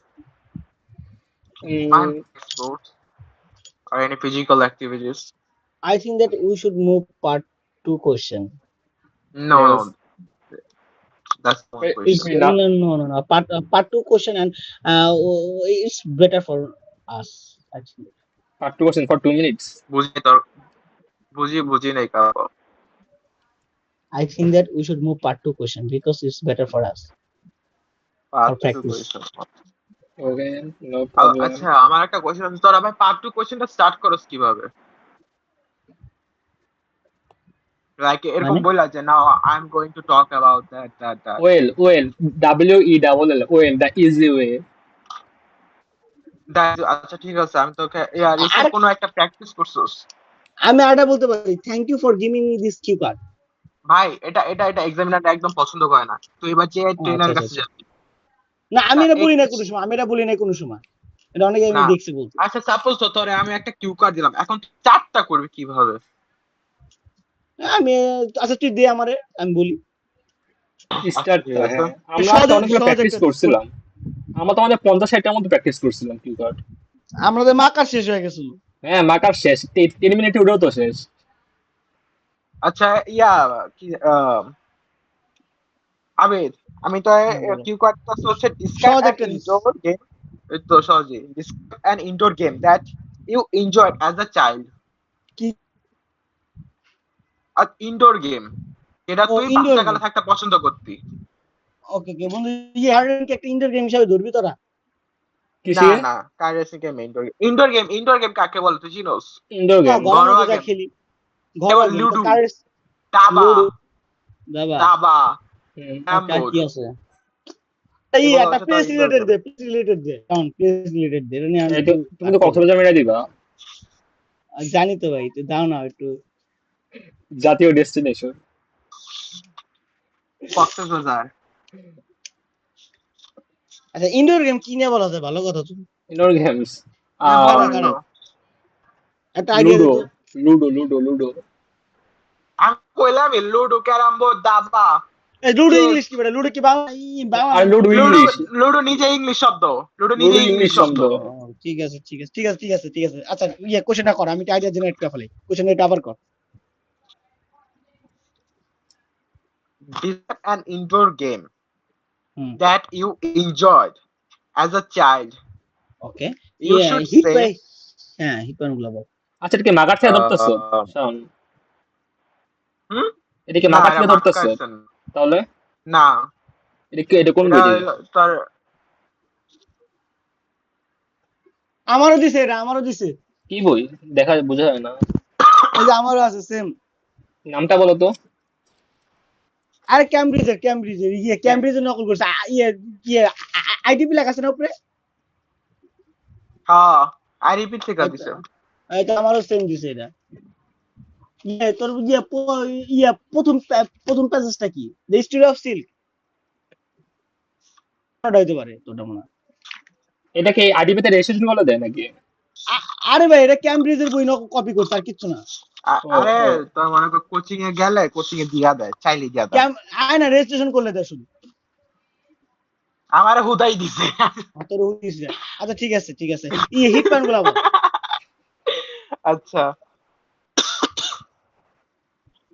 Mahi, Mm, like sports or any physical activities? I think that we should move part two question. No, yes. no, that's one Wait, It's question. wait, now, no. Part two question, and it's better for us actually. part two question for 2 minutes. বুঝি তোর বুঝি নাই কারো। I think that we should move part two question because it's better for us part for to practice. Question. Okay, no problem. আচ্ছা, আমার একটা question, তোরা ভাই পার্ট টু কোয়েশ্চনটা স্টার্ট করস কিভাবে? লাইক এরকম মানে বললা যে now I am going to talk about that. Well, WELL, the easy way. আচ্ছা ঠিক আছে, আমি তোকে রিসেন্ট আর কোনো একটা প্র্যাকটিস করছস? আমি আরেকটা বলতে পারি, thank you for giving me this Q card. ভাই এটা এক্সামিনার একদম পছন্দ করে না, তুই এবার যে আচ্ছা ট্রেনারের আচ্ছা কাছে আচ্ছা। যাবি। না, আমি এটা বলি না এই- কোনো সময়, এটা অনেকে আমি না, দেখছি বলতে। আচ্ছা সাপোজ তো তোরে আমি একটা কিউ কার্ড দিলাম, এখন তুই চারটা করবি কিভাবে? আমি আচ্ছা তুই দে আমারে, আমি বলি। আচ্ছা ঠিক স্টার্টটা আছে। হ্যাঁ, আমরা সহজ তো অনেকগুলো সহজ প্র্যাকটিস একটা করছিলাম। আমরা তো আমাদের 50-60টার মতো প্র্যাকটিস করছিলাম কি কার্ড। আমাদের মার্কার শেষ হয়ে গেছিল। হ্যাঁ, মাকার শেষ, 3 মিনিটে ওটাও তো শেষ। আচ্ছা কি আবির, আমি তো হ্যাঁ বলো, কিউ কার্ডটা হচ্ছে ডিসক্রাইব সহজ অ্যান একটা দিস। Indoor game. তো সহজে describe an indoor game that you enjoyed as a child. কি? আর ইনডোর গেম যেটা ও তুই ইনডোর বাচ্চাকালে গেম। থাকতে পছন্দ করতি। ওকে ওকে বন্ধু, হার্ডেনকে একটা ইনডোর গেম হিসাবে ধরবি তোরা? কিসে? না car racing game indoor game কাকে বলে তুই চিনোস? ইনডোর হ্যাঁ, গেম। ঘরের মধ্যে ঘরোয়া যা গেম খেলি, যেমন ঘরোয়া গেম তো লুডো, কার? দাবা, লুডো, দাবা। দাবা, হুম। ওকে, আর ক্যারামবোর্ড, কি আছে? এই এগুলো একটা হচ্ছে তোর প্লেস ইনডোর রিলেটেড গেম। দে, প্লেস রিলেটেড দে, কারণ প্লেস রিলেটেড দে, এটা নিয়ে আমি এই তো, একটু তুমি তো কাটতে হবে। কক্সবাজার মেরা দিবা। জানি তো ভাই, তুই দাও না একটু। জাতীয় ডেস্টিনেশন। কক্সবাজার। আচ্ছা, ইনডোর গেম কি নিয়ে বলা যায়, ভালো কথা তো। Indoor games. বলো কারা একটু। কারা একটা আইডিয়া দে লুডো, তো। লুডো। আমি কইলাম লুডো, ক্যারামবোর্ড, দাবা, এই লুডো চেস। ইংলিশ কি বেটা? লুডো কি বাংলা? বাংলা আর নাকি? Ludo ludo, English. লুডো নিজে ইংলিশ শব্দ। লুডো নিজে লুডো ইংলিশ ইংলিশ শব্দ। শব্দ। ও, ঠিক আছে ঠিক আছে ঠিক আছে ঠিক আছে ঠিক আছে। আচ্ছা কোশ্চেনটা কর, আমি আইডিয়া জেনারেট করে ফেলি, কোশ্চেনটা এটা আবার কর। Describe an indoor game hmm, that you enjoyed as a child. Okay. You should hit say ভাই, হ্যাঁ হিট পান গুলো বল। আচ্ছা, এটা কি মাকার থেকে ধরতেছ? uh, শাওন, হুম? এটা কি না মাকার এটা থেকে মার্ক ধরতেছ? কার্সন। তাহলে না, এটা কোন এটা বই থেকে? হইলো তোর। আমারও দিছে, এটা আমারও দিছে। কি বই? দেখা বোঝা যায় না। এই যে আমারও আছে সেম। নামটা বলো তো। আরে ক্যামব্রিজের নকল করছে। ইয়ে আইডিপি লেখা আছে না উপরে? হ্যাঁ, আই রিপিট থেকে এটা দিছে। এটা আমারও সেম দিছে এটা। তোর প্রথম প্যাসেজটা কি? দ্য স্টোরি অফ সিল্ক হইতে পারে তোটা মনে হয়। এটা কি আইডিপিতে রেজিস্ট্রেশন করে দেয় নাকি? আরে ভাই, এটা ক্যামব্রিজের বই কপি করছে, আর কিচ্ছু না। ও, আরে ও। তোর মনে কর কোচিং এ গেলে কোচিং এ দিয়া দেয়, চাইলে দিয়া দেয়। ক্যাম আয় না, রেজিস্ট্রেশন করলে দেয় শুধু। আমারে হুদাই দিছে। তোর উনিশ রে। আচ্ছা ঠিক আছে ঠিক আছে, হিট পয়েন্ট গুলা বল। আচ্ছা,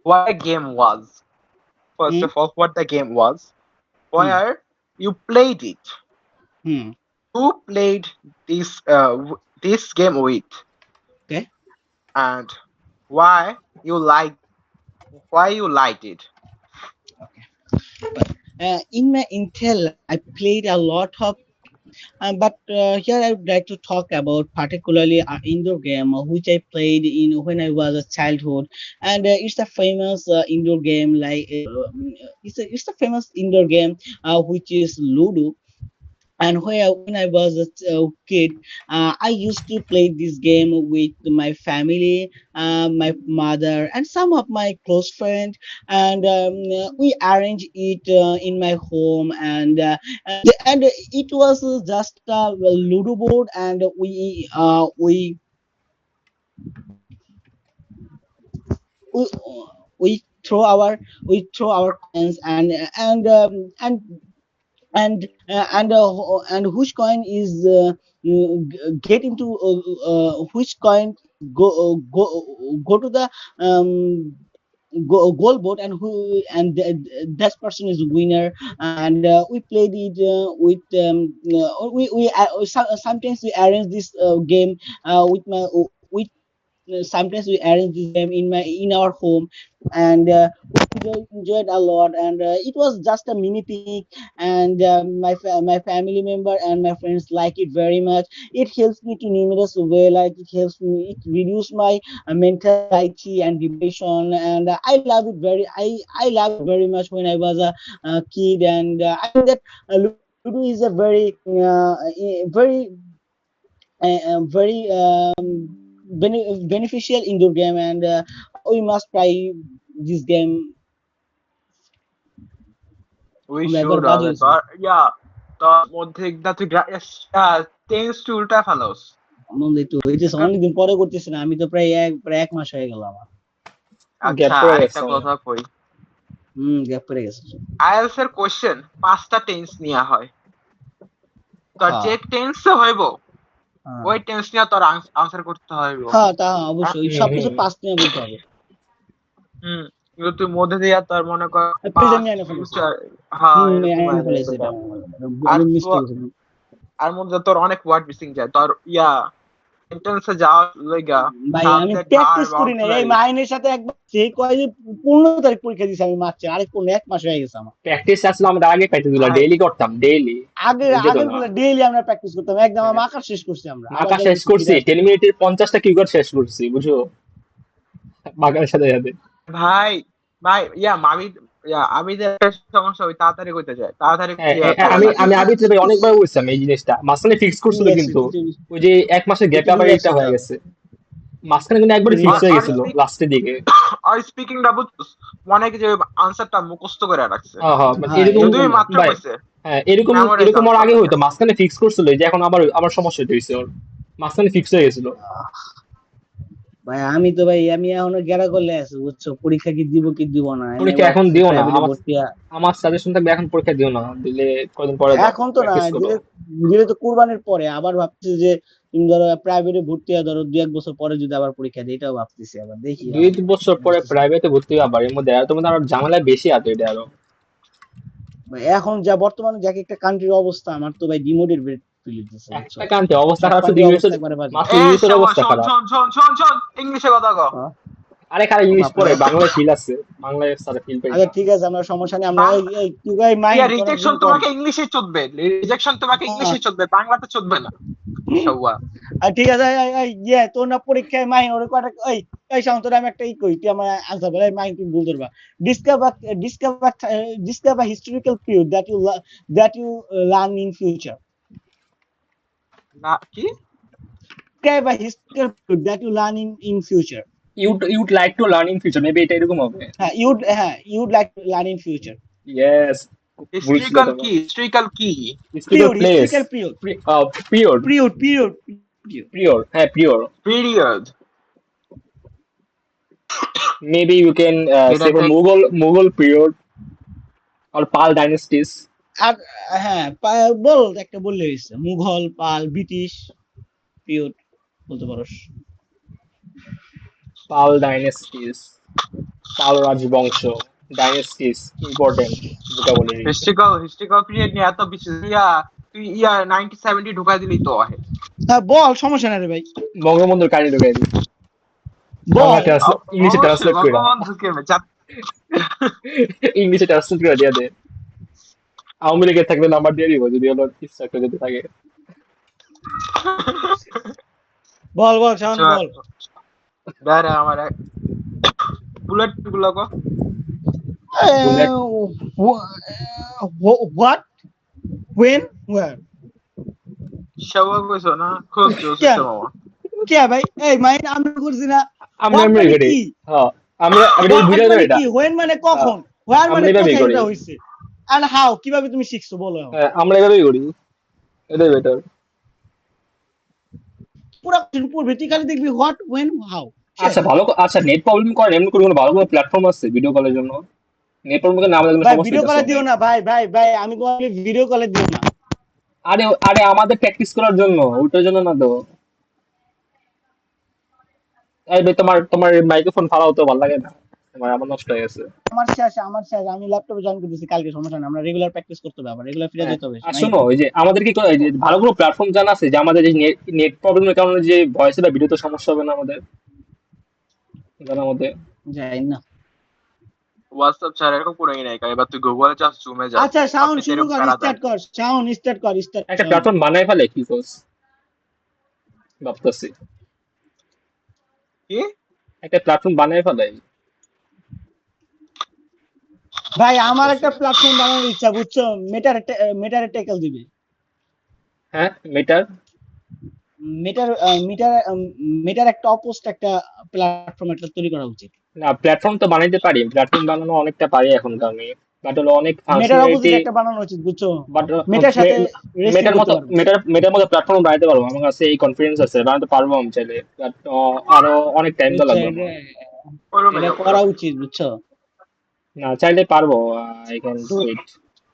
what a game was. First hmm of all, what the game was, hmm where you played it, hmm who played this this game with, Okay. and why you like why you liked it. Okay. But in my Intel life, I played a lot of but here I would like to talk about particularly an indoor game which I played in when I was a childhood, and it's a famous indoor game it's a famous indoor game which is Ludo. And when I was a kid, I used to play this game with my family, my mother, and some of my close friends, and we arrange it in my home, and it was just a Ludo board, and we, we throw our coins, and which coin is get into which coin go to the um, goal board, and that person is winner. And we played it sometimes we arrange this game with my with sometimes we arrange this game in our home, and enjoyed a lot, and it was just a mini picnic, and my family member and my friends like it very much. It helps me to numerous way, like it reduce my mental anxiety and depression, and I love it very much when I was a kid. And I think that Ludo is a very beneficial indoor game, and we must try this game. We আমরা একবার should বাজে হবে হয়েছি তোর তোর মধ্যে একটা তুই টেন্স টু উল্টা ফেলোস। মন্দির তো হইতেছে, অনেকদিন পরে করতেছি না, আমি তো প্রায় 1 মাস হয়ে গেল আমার। গ্যাপ আচ্ছা, পড়ে আরেকটা গেছে। কথা কই, গ্যাপ পড়ে গেছে। আইএলটিএস এর কোশ্চেন 5টা টেন্স নেওয়া হয়, তোর হ্যাঁ, যে টেন্স হইব হ্যাঁ, ওই টেন্স নিয়ে তোর আনসার করতে হইব। হ্যাঁ, তা হ্যাঁ? অবশ্যই হুম সবকিছু হুম। পাস্ট নিয়ে বলতে হবে। হুম, কিন্তু তুই মধ্যে দিয়ে তোর মনে কর প্রেজেন্ট পাস্ট নিয়ে ফেলেছি। ফিউচার, হ্যাঁ এরকম এনে হয়ে যায় ফেলেছি, তোর। এটা আর আমার মিস্টেক হয়েছে। আর মধ্যে তোর অনেক ওয়ার্ড মিসিং যায় তোর সেন্টেন্সে যাওয়ার লইগা, ভাই আমি সাবজেক্ট ভার্ব প্র্যাকটিস করি না, এই অক্সিলারি। মাইনের সাথে একবার সে কয় যে 15 তারিখ পরীক্ষা দিয়েছি আমি মার্চে, আরেক 1 মাস হয়ে গেছে আমার। প্র্যাকটিস আসলে আমাদের আগে প্র্যাকটিস গুলো ভাই ডেইলি করতাম, ডেইলি। বুঝছো তো আগের না? গুলো ডেইলি আমরা প্র্যাকটিস করতাম, একদম হ্যাঁ, মার্কার শেষ করছি আমরা, আবার মাকা শেষ যাইতেছি করছি ফিরে আসবো। 10 মিনিটের 50টা কিউকার শেষ করছি, বুঝছো? মাকার সাথে সাথে। ভাই ভাই আবিদের একটা সমস্যা, ওই তাড়াতাড়ি কইতে যায়, তাড়াতাড়ি হ্যাঁ, ক্লিয়ার করা আমি লাগে। আমি আবির ভাই অনেকবার বলছিলাম এই জিনিসটা, মাঝখানে ফিক্স ভুলে করছিল গেছি কিন্তু কিছু ওই যে 1 মাসের কিছু গ্যাপে আবার ভুলে এটা গেছি তো, হয়ে গেছে। মাঝখানে কিন্তু একবারই ভুলে ফিক্স গেছি হয়ে আর তো। গেছিল স্পিক লাস্টের দিকে। আর স্পিকিংটা বুঝছিস, মনে হয় কি যে আনসারটা মুখস্থ করে রাখছে, হ্যাঁ হ্যাঁ, মানে হ্যাঁ এরকম। এরকম যদিও না। মাত্র ভাই, কইছে হ্যাঁ, এরকম মেমোরাইজ এরকম ওর আনসার আগে হইতো, লেখা। মাঝখানে ফিক্স করছিল, এই যে এখন আবার আমার সমস্যা হয়েছে ওর, মাঝখানে ফিক্স হয়ে গেছিল। ভাই আমি এখনো গেরা করলে আছি, বুঝছো, পরীক্ষা কি দিব না, আমি পরীক্ষা এখন ভাবতেছি দিও না, প্রাইভেটে আমার ভর্তি আমার সাজেশন থাকবে এখন পরীক্ষা দিও না, দিলে কয়দিন পরে দাও, এখন তো না, প্র্যাকটিস করো। দিলে দিলে তো কুরবানির পরে। আবার ভাবতেছি যে তুমি ধরো প্রাইভেটে ভর্তি হয়ে ধরো 2-1 বছর পরে যদি আবার পরীক্ষা দিই, এটাও ভাবতেছি, আবার দেখি দুই এখন বছর পরে বুঝতেছি না। প্রাইভেটে ভর্তি হওয়া, বাড়ির মধ্যে আর তোমাদের আরো ঝামেলা বেশি আছে এটা আরো। ভাই এখন যা বর্তমানে যা একটা কান্ট্রির অবস্থা, আমার তো ভাই ডিমোটিভেট ফিল হইতেছে, বুঝছো। একটা কান্ট্রি অবস্থা সব খারাপ, শুধু কান্ট্রির ইউএসএ, অবস্থা একবারে বাজে। মাত্র এ ইউএসএর শোন অবস্থা শোন খারাপ। শোন শোন শোন শোন, ইংলিশে কথা কও। হ্যাঁ, আরে খালি ও ইংলিশ বাপরে পড়ে, বাপ। বাংলায় ফিল আছে, বাংলায় স্যার ফিল পাই আচ্ছা না। ঠিক আছে, আমরা সমস্যা নেই, আমরা বাং এই তুই ভাই মাইন্ড তোর রিজেকশন একদম কম। তোমাকে ইংলিশে চোদবে, রিজেকশন তোমাকে ইংলিশে চোদবে, বাংলাতে চোদবে না। সৌয়া আর ঠিক আছে, তোর না পরীক্ষায় মাইন ওরে কয়টা এই শান্তরা, আমি একটা কই, তুই আমার আনসার বলে মাইন তুমি ভুল ধরবা। Discover Discover Discover historical period that you learn in future. না কি? Describe a historical period that you learn in future. You'd like to learn in future, maybe এটা এরকম হবে। You'd like to learn in future. Yes, বলছিল historical তোমার। কি? Historical কি? Historical place. Historical period. Period. Period. Period, হ্যাঁ period. Period. Maybe you can এটা say for থেকে মুঘল পিরিয়ড আর পাল ডাইনেস্টিস। আর হ্যাঁ, বল একটা বললে হয়েছে, মুঘল, পাল, ব্রিটিশ পিরিয়ড বলতে পারোস। পাল ডাইনেস্টিস, পাল রাজবংশ, ডাইনেস্টিস ইম্পর্টেন্ট ভোকাবুলারি। হিস্ট্রিক্যাল পিরিয়ড নিয়ে এত বেশি তুই 1970 ঢুকাই দিলেই তো হয়। হ্যাঁ বল, সমস্যা নাই রে ভাই, বঙ্গবন্ধুর কাহিনী ঢুকাই দিই, বাংলা বল। ইংলিশে অবশ্যই ট্রান্সলেট করে, বঙ্গবন্ধুকে ইংলিশে ট্রান্সলেট করে দিয়ে দে। আওয়ামী লীগের থাকলে নাম্বার দিয়ে দিব যদি হলো ইচ্ছা করে যদি থাকে। বল বল শাওন বল। দাঁড়া আমার বুলেট গুলো কো। Bullet what, when, where. সেবা কইছো না, খুব জোস কে হচ্ছে মামা। কে ভাই, এই মাইন্ড আমরা করছি না। আমরা হোয়াট এমনি মানে করি। কি, হ্যাঁ, আমরা হোয়াট বুঝা যাবে মানে এটা। কি, হোয়েন মানে হ্যাঁ, কখন, হোয়ার আমরা মানে এভাবেই কোথায় করি। এটা হইছে, আর হাউ কিভাবে তুমি শিখছো বলো এখন। হ্যাঁ, আমরা এভাবেই করি, এটাই বেটার। পুরো পড়বে তুই খালি দেখবি হোয়াট, ওয়েন, হাউ, শেষ। আচ্ছা ভালো, আচ্ছা নেট প্রবলেম করেন এমনি করে কোনো ভালো কোনো প্ল্যাটফর্ম আছে ভিডিও কলের জন্য? নেট প্রবলেম না আমাদের কোনো ভাই সমস্যা ভিডিও হইতেছে। কলে দিও না, ভাই ভাই ভাই, আমি তোমাকে ভিডিও কলে দিও না। আরে আরে আমাদের প্র্যাকটিস করার জন্য, ওইটার জন্য না তো। এই ভাই তোমার তোমার মাইক্রোফোন ফালাও তো ভালো লাগে না, তোমার আমার নষ্ট হয়ে গেছে। আমার শেষ, আমি ল্যাপটপে জয়েন করতেছি কালকে, সমস্যা না, আমরা রেগুলার প্র্যাকটিস করতে হবে, আবার রেগুলার ফিরে হ্যাঁ, যেতে হবে আর মাইন্ড। শোনো ওই যে আমাদের কি করে, যে ভালো কোনো প্ল্যাটফর্ম জানা আছে যে আমাদের যে নেট প্রবলেমের কারণে যে ভয়েসে বা ভিডিওতে সমস্যা হবে না আমাদের, জানার মধ্যে? যাই না। হোয়াটসঅ্যাপ ছাড়া এরকম কোনোই নাই, এবার তুই গুগলে যাস, জুমে যাস, আচ্ছা শাওন সবকিছু শুরু এরকম কর, প্যারা দেয়। স্টার্ট কর শাওন, স্টার্ট কর, স্টার্ট একটা শাওন। প্ল্যাটফর্ম বানাই ফেলে কি কোস ভাবতেছি, কি? একটা প্ল্যাটফর্ম বানাই ফেলে। ভাই আমার একটা প্ল্যাটফর্ম বানানোর ইচ্ছা, বুঝছো, মেটারে ট্যাকেল দিবে। হ্যাঁ মেটার। মেটার মিটার মেটার একটা অপোস্ট একটা প্ল্যাটফর্ম একটা তৈরি করা উচিত। না প্ল্যাটফর্ম তো বানাইতে পারি, প্ল্যাটফর্ম বানানো অনেকটা পারি এখনকার আমি, বাট হলো অনেক মেটার অপোজিট ফাংশনালিটি। একটা বানানো উচিত, বুঝছো, বাট মেটার সাথে রেসলিং মেটার করতে মতো পারবে। মেটার মতো প্ল্যাটফর্ম বানাইতে পারবো, আমার কাছে এই কনফিডেন্স আছে, বানাতে পারবো আমি চাইলে, বাট আরো অনেক টাইম তো বুঝছো, লাগবে এটা আমার। ওরমে এটা যাবো করা উচিত, বুঝছো। না চাইলে পারবো, I can do it.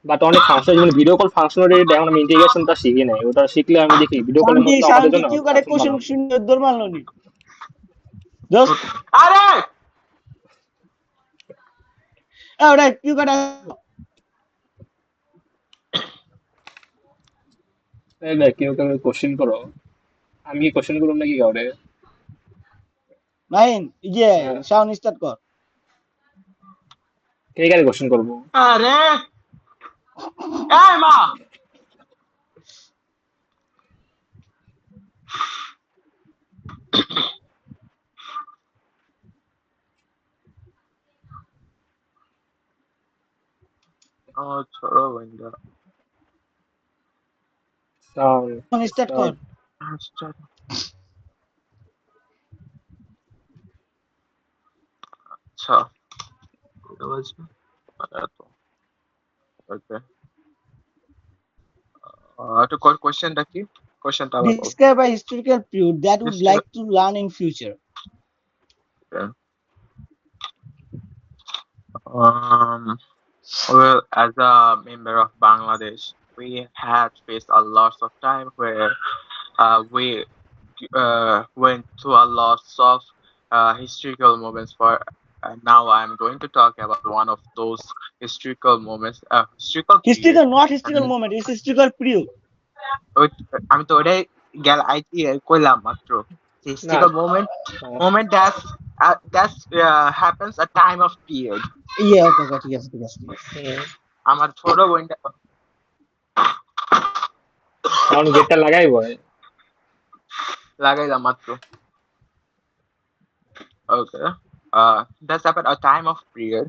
But অনেক ফাংশন, যেমন ভিডিও কল ফাংশনালিটি এখন আমি ইন্টিগ্রেশনটা শিখি নাই, ওটা শিখলে আমি দেখি ভিডিও কলের মতো শাওন আমাদের কি জন্য কিউ কাটে প্ল্যাটফর্ম কোশ্চেন বানাবো। শুনে দৌড় মারলো নি দোস্ত। আরে ওটা কিউ কাটা। এই দেখ কেউ কেউ কোশ্চেন করো, আমি কি কোশ্চেন করবো নাকি কাউরে? মাইন ইয়ে, হ্যাঁ, শাওন স্টার্ট কর। কে কারে কোশ্চেন করবো? আরে এই মা। ছোড়ো বন্ধু। স্টার্ট কর। স্টার্ট। আচ্ছা আচ্ছা, বুঝতে পারছি। এত ওকে, একটু কোশ্চেনটা কি, কোশ্চেনটা আবার বল। Describe a historical period that would History- like to learn in future. Um, well, as a member of Bangladesh, we had faced a lot of time where we went through a lot of historical moments. For now, I'm going to talk about one of those historical moments, historical period. Historical, not historical And moment, it's historical period. আমি তো ওটাই কইলাম মাত্র, না historical moment, moment that's happens a time of period. ইয়ে ওকে ওকে, ঠিক আছে ঠিক আছে ঠিক আছে। আমার ছোট বোনটা সাউন্ড গেটটা লাগাই বয়। লাগাইলাম মাত্র। Okay. That's happened a time of period,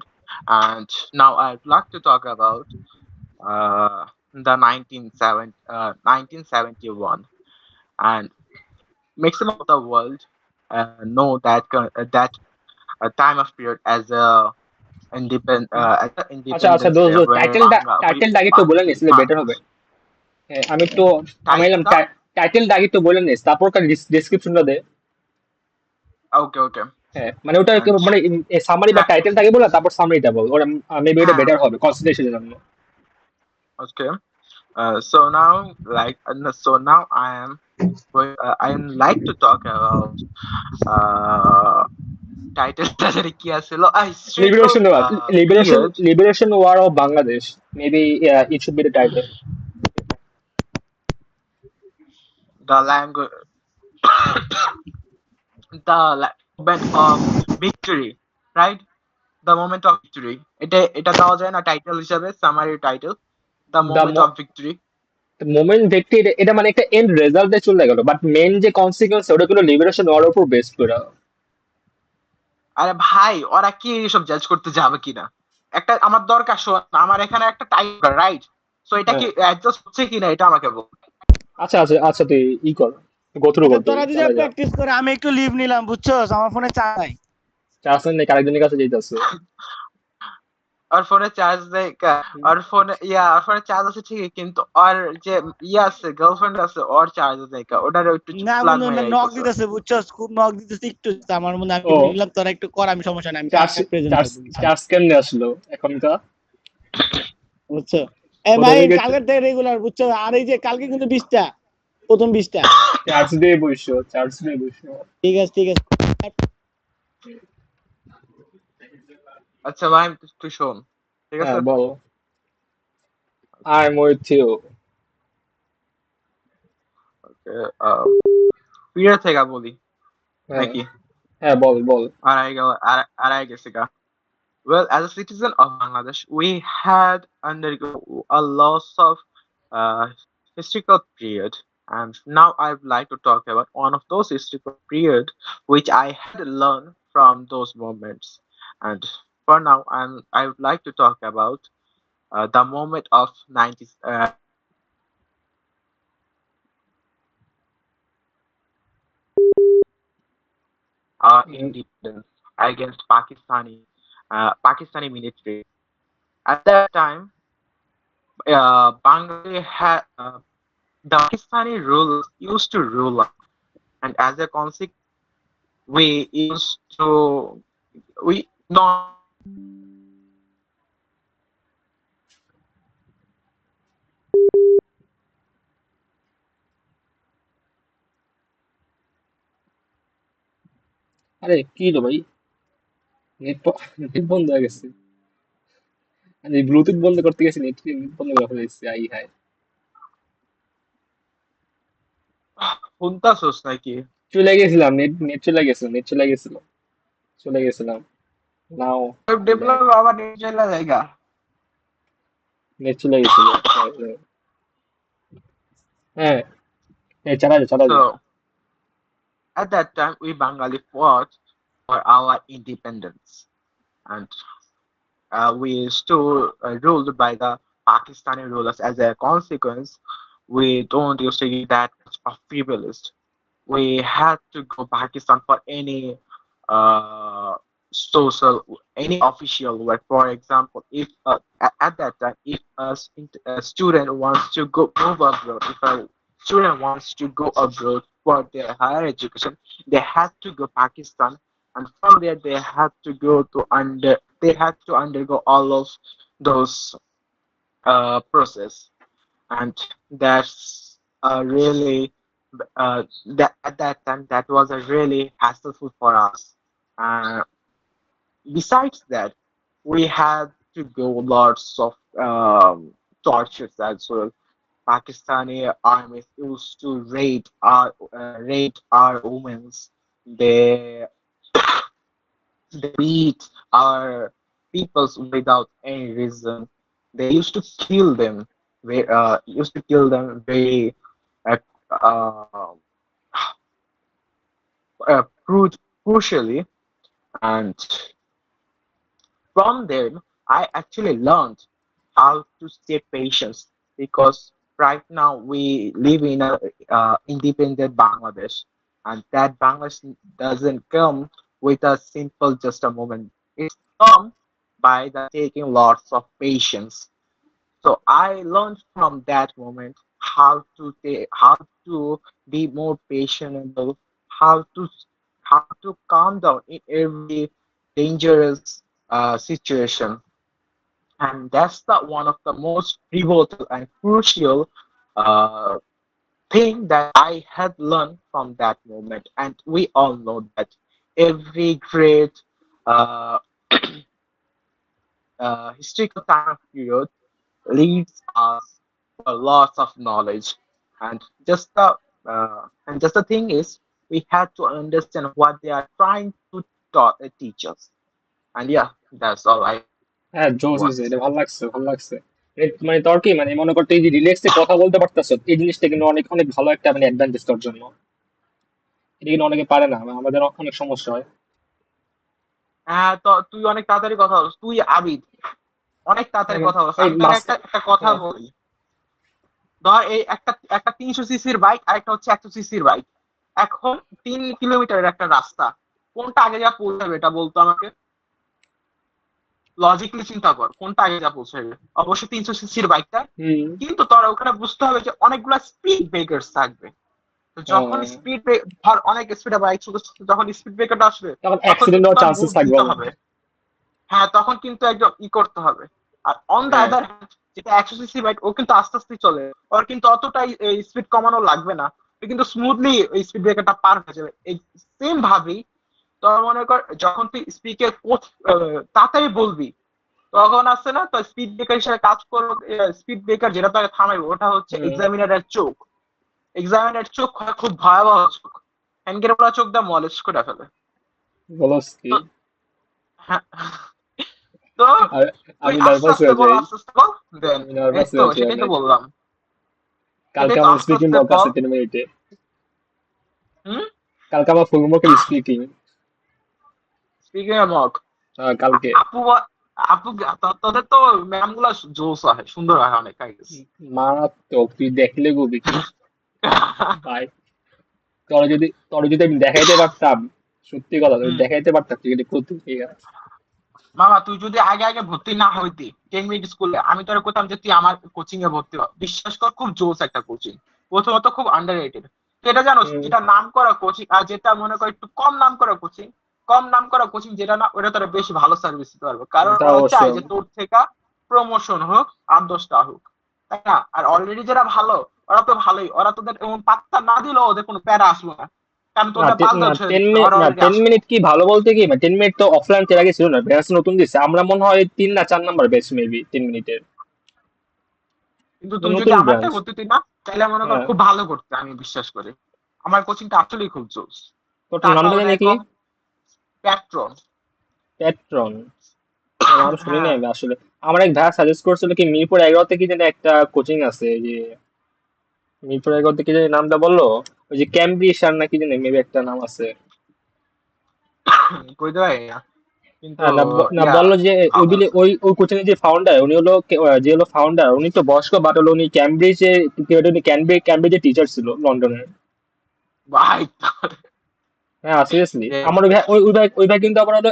and now I'd like to talk about the 1971, and maximum of the world know that time of period as a আচ্ছা আচ্ছা independence দোস্ত day দোস্ত, where টাইটেলটা আগে একটু বলে নিস বেটার হবে। হ্যাঁ, আমি একটু থামাইলাম, title. টাইটেলটা আগে একটু বলে নিস, তারপর ডেসক্রিপশনটা দে। Okay, okay. হ্যাঁ মানে ওটা And মানে সামারি বা টাইটেলটা আগে বলে তারপর সামারিটা বল, ওটা মেবি ওটা হ্যাঁ, বেটার হবে কনসেন্ট্রেশনের জন্য। okay. So now, so now I am like to talk about uh, title তাদের কি আছিল, historical liberation war, period. Liberation war of Bangladesh, maybe it should be the title. the language, moment of victory, right? The moment of victory. এটা দেওয়া যায় না title হিসাবে, summary title, the the moment of victory. Moment দেখতে এটা মানে একটা and রেজাল্টে চলে গেল, বাট মেন যে কনসিকুয়েন্স ওটা কোনো লিবারেশন ওর উপর বেস করে। আরে ভাই, ওরা কি এসব জাজ করতে যাবে কিনা? একটা আমার দরকার, শোন, আমার এখানে একটা টাইপ, রাইট? সো এটা হ্যাঁ, কি অ্যাডজাস্ট হচ্ছে কিনা এটা আমাকে বল। আচ্ছা আচ্ছা আচ্ছা, তুই ই কর, গো থ্রু আচ্ছা কর, তুই তোরা দুইটা চালা যা। প্র্যাকটিস করে, আমি একটু লিভ নিলাম, বুঝছস, আমার ফোনে চাই। চান্স নেই, আরেকজনের কাছে যেতেছে। ওর ফোনে চার্জ নেই ওর ফোনে ওর ফোনে চার্জ আছে ঠিকই, কিন্তু ওর যে আছে, গার্লফ্রেন্ড আছে, ওর চার্জ নেই ওটার একটু না প্লাগ বন্ধু, মেরে নক আইতেছে। দিতেছে, বুঝছস, খুব নক দিতেছে, একটু আমার মনে হয় আমি ও, লিভ নিলাম, তোরা একটু কর, আমি সমস্যা নাই, আমি চার্জ কালকে প্রেজেন্ট চার্জ করবো ইনশাল্লাহ। চার্জ কেমনে আসলো এখনকার? বুঝছো? এ ভাই প্রথমে গেছে কালকের থেকে রেগুলার, বুঝছো, আর এই যে কালকে কিন্তু 20টা, প্রথম 20টা। চার্জ দিয়ে বসো, চার্জ দিয়ে বসো। ঠিক আছে ঠিক আছে। আচ্ছা ভাই, তুই শোন, ঠিক হ্যাঁ আছে? বল, আই এম উইথ ইউ। প্রিয় থেকে বলি হ্যাঁ নাকি? হ্যাঁ, বল বল। আড়াই গেছে গা। Well, as a citizen of Bangladesh, we had undergo a loss of uh, historical period, and now I would like to talk about one of those historical period which I had learned from those moments. And for now, I would like to talk about the moment of 90s, our independence against Pakistani military. At that time, Bangladesh had the Pakistani rulers used to rule us, and as a consequence, we used to we not আরে কি লো ভাই, net net বন্ধ হয়ে গেছে। আমি Bluetooth বন্ধ করতে গেছি, নেট বন্ধ করে ফেলেছি, আই হাই। শুনতাছোস নাকি? চলে গেছিলাম, নেট নেট চলে গেছিল, নেট চলে গেছিল, চলে গেছিলাম। নাও ওয়েব আই ব্যাক। ডেভেলপার আবার নিজের জায়গা। নেট চলে গেছিল, হ্যাঁ হ্যাঁ হ্যাঁ, হ্যাঁ, চালা যা চালা যা। So at that time, we Bengali fought for our independence, and we used to ruled by the Pakistani rulers. As a consequence, we don't used to get that much of privilege. We had to go Pakistan for any uh, social, any official work. For example, if at that time, if a student wants to go move abroad, if a student wants to go abroad for their higher education, they had to go Pakistan, and from there they had to undergo all of those process, and that's really that at that time that was a really hassleful for us. Uh, Besides that, we had to go lots of tortures as well. Pakistani armies used to raid our women's. They they beat our peoples without any reason. They used to kill them very uh, uh, crucially, and from them I actually learned how to stay patient, because right now we live in a independent Bangladesh, and that Bangladesh doesn't come with a simple just a moment. It's come by the taking lots of patience. So I learned from that moment how to be more patientable, how to how to calm down in every dangerous situation, and that's the one of the most pivotal and crucial uh, thing that I had learned from that moment. And we all know that every great uh, historical time period leads us to a lot of knowledge. And just the And just the thing is, we had to understand what they are trying to teach us. And yeah, that's all I হ্যাঁ, want to জোস say. হয়েছে, এটা ভালো লাগছে, ভালো লাগছে। মানে তোর কি মানে মনে করতে এই যে রিল্যাক্সে কথা বলতে পারতেছ, এই জিনিসটা কিন্তু অনেক অনেক ভালো একটা মানে অ্যাডভান্টেজ তোর জন্য। এটা কিন্তু অনেকে পারে না, আমাদের অনেক সমস্যা হয়। হ্যাঁ, তো তুই অনেক তাড়াতাড়ি কথা বলছ, তুই আবিদ অনেক তাড়াতাড়ি মানে কথা বলছ। ওই আমি তোকে মাস। একটা একটা কথা হ্যাঁ। বলি। ধর এই একটা একটা 300 সিসির বাইক আর একটা হচ্ছে 100 সিসির বাইক। এখন 3 কিলোমিটারের একটা রাস্তা, কোনটা আগে যা পৌঁছাবে এটা বলতো আমাকে? লজিক্যালি চিন্তা কর, কোনটা আগে যা পৌঁছাবে? অবশ্যই 300 সিসির বাইকটা। হুম। কিন্তু তোরা ওখানে বুঝতে হবে যে অনেকগুলা স্পিড ব্রেকার্স থাকবে। তো যখন হ্যাঁ, ধর অনেক স্পিডে বাইক চলতে, যখন স্পিড ব্রেকারটা আসবে, তখন তখন অ্যাক্সিডেন্ট কিন্তু হওয়ার তার চান্সেস মুভ থাকবে দিতে অনেক। হবে। হ্যাঁ, তখন কিন্তু একদম করতে হবে। আর অন দ্য হ্যাঁ। আদার হ্যান্ড, যেটা 100 সিসি বাইক, ও কিন্তু আস্তে আস্তে চলে, ওর কিন্তু অতটাই স্পিড কমানো লাগবে না, ও কিন্তু স্মুথলি ওই স্পিড ব্রেকারটা পার হয়ে যাবে। এই সেম ভাবেই তোর মনে কর, যখন তুই স্পিকে তাড়াতাড়ি বলবি, তখন আসছে না তো স্পিড ব্রেকার হিসেবে কাজ করবো। স্পিড ব্রেকার যেটা তাকে থামাইবে ওটা হচ্ছে হুম। এক্সামিনারের চোখ। এক্সামিনারের চোখ হয় খুব ভয়াবহ চোখ, হ্যান্ডের বলা চোখ দিয়ে মলেজ করে ফেলে। বলস কি? তো হ্যাঁ, তো আর তুই আমি আস্তে নার্ভাস আস্তে হয়ে বল, যাই, আস্তে আস্তে বল। দেন আমি এই নার্ভাস তো হয়ে যাই সেটাই তো অনেক। বললাম, কালকে সেটাই তো আমার আস্তে স্পিকিং আস্তে মক আছে বল। 3 মিনিটে। হুম। কালকে আমার ফুল মকের স্পিকিং। স্পিকিং এর মক, কালকে। আপু আপু তোদের তো ম্যাম গুলা জোস হয়, সুন্দর হয় অনেক, আই গেস। মারাত্মক, তুই দেখলে গুবি কি ভাই। তোর যদি আমি দেখাইতে পারতাম, সত্যি কথা যদি হুম। দেখাইতে পারতাম তুই এটা করতে ঠিক আছে। মামা, তুই যদি আগে আগে ভর্তি না হইতি 10 মিনিট স্কুলে, আমি তোরা করতাম যে তুই আমার কোচিং এ ভর্তি হ। বিশ্বাস কর, খুব জোস একটা কোচিং। প্রথমত খুব আন্ডার রেটেড। এটা জানোস, হুম। যেটা নাম করা কোচিং আর যেটা মনে কর একটু কম নাম করা কোচিং, কম নাম করা কোচিং যেটা না, ওটা তোরা বেশি ভালো সার্ভিস দিতে পারবে, কারণ তা ওরা অবশ্য। চায় যে তোর থেকে প্রমোশন হোক আর 10টা হোক, তাই না? আর অলরেডি যারা ভালো, ওরা তো ভালোই, ওরা তোদের এমন পাত্তা না দিলেও ওদের কোনো প্যারা আসলো না, কারণ না তোদের না, 5 10 ছেড়ে টেন দিচ্ছে, মিনিট ওরা না, অলরেডি 10 আসলো। মিনিট কি ভালো বলতে কি, 10 মিনিট তো অফলাইন এর আগে ছিল না, ব্যাচ নতুন দিচ্ছে, আমরা মনে হয় 3 না 4 নাম্বার ব্যাচ মেবি 10 মিনিটের। কিন্তু তুই যদি নতুন আমারটা ব্রাঞ্চ। করতে তুই না, তাহলে মনে কর হ্যাঁ। খুব ভালো করতে, আমি বিশ্বাস করি। আমার কোচিংটা আসলেই খুব জোস। তোর নামটা টাকাও জানি দেয় কি? কম। প্যাট্রন। প্যাট্রন। নাম শুনি নাই হ্যাঁ। আমি আসলে। আমার এক ভাই সাজেস্ট করছিল কি মিরপুর 11 কি যেন একটা কোচিং আছে, এই যে মিরপুর 11 কি যেন নামটা বললো, ওই যে ক্যামব্রিজ আর নাকি যেন মেবি একটা নাম আছে। কইতে পারি না, কিন্তু হ্যাঁ, না না, ইয়া, বললো যে ওই ভালো। বিলে ওই কোচিং এর যে ফাউন্ডার উনি হলো যে হলো ফাউন্ডার উনি তো বয়স্ক, বাট হলো উনি ক্যামব্রিজে, উনি ক্যামব্রিজের টিচার ছিল লন্ডনের। ভাই, হ্যাঁ, সিরিয়াসলি আমার ওই ভাই কিন্তু আবার হলো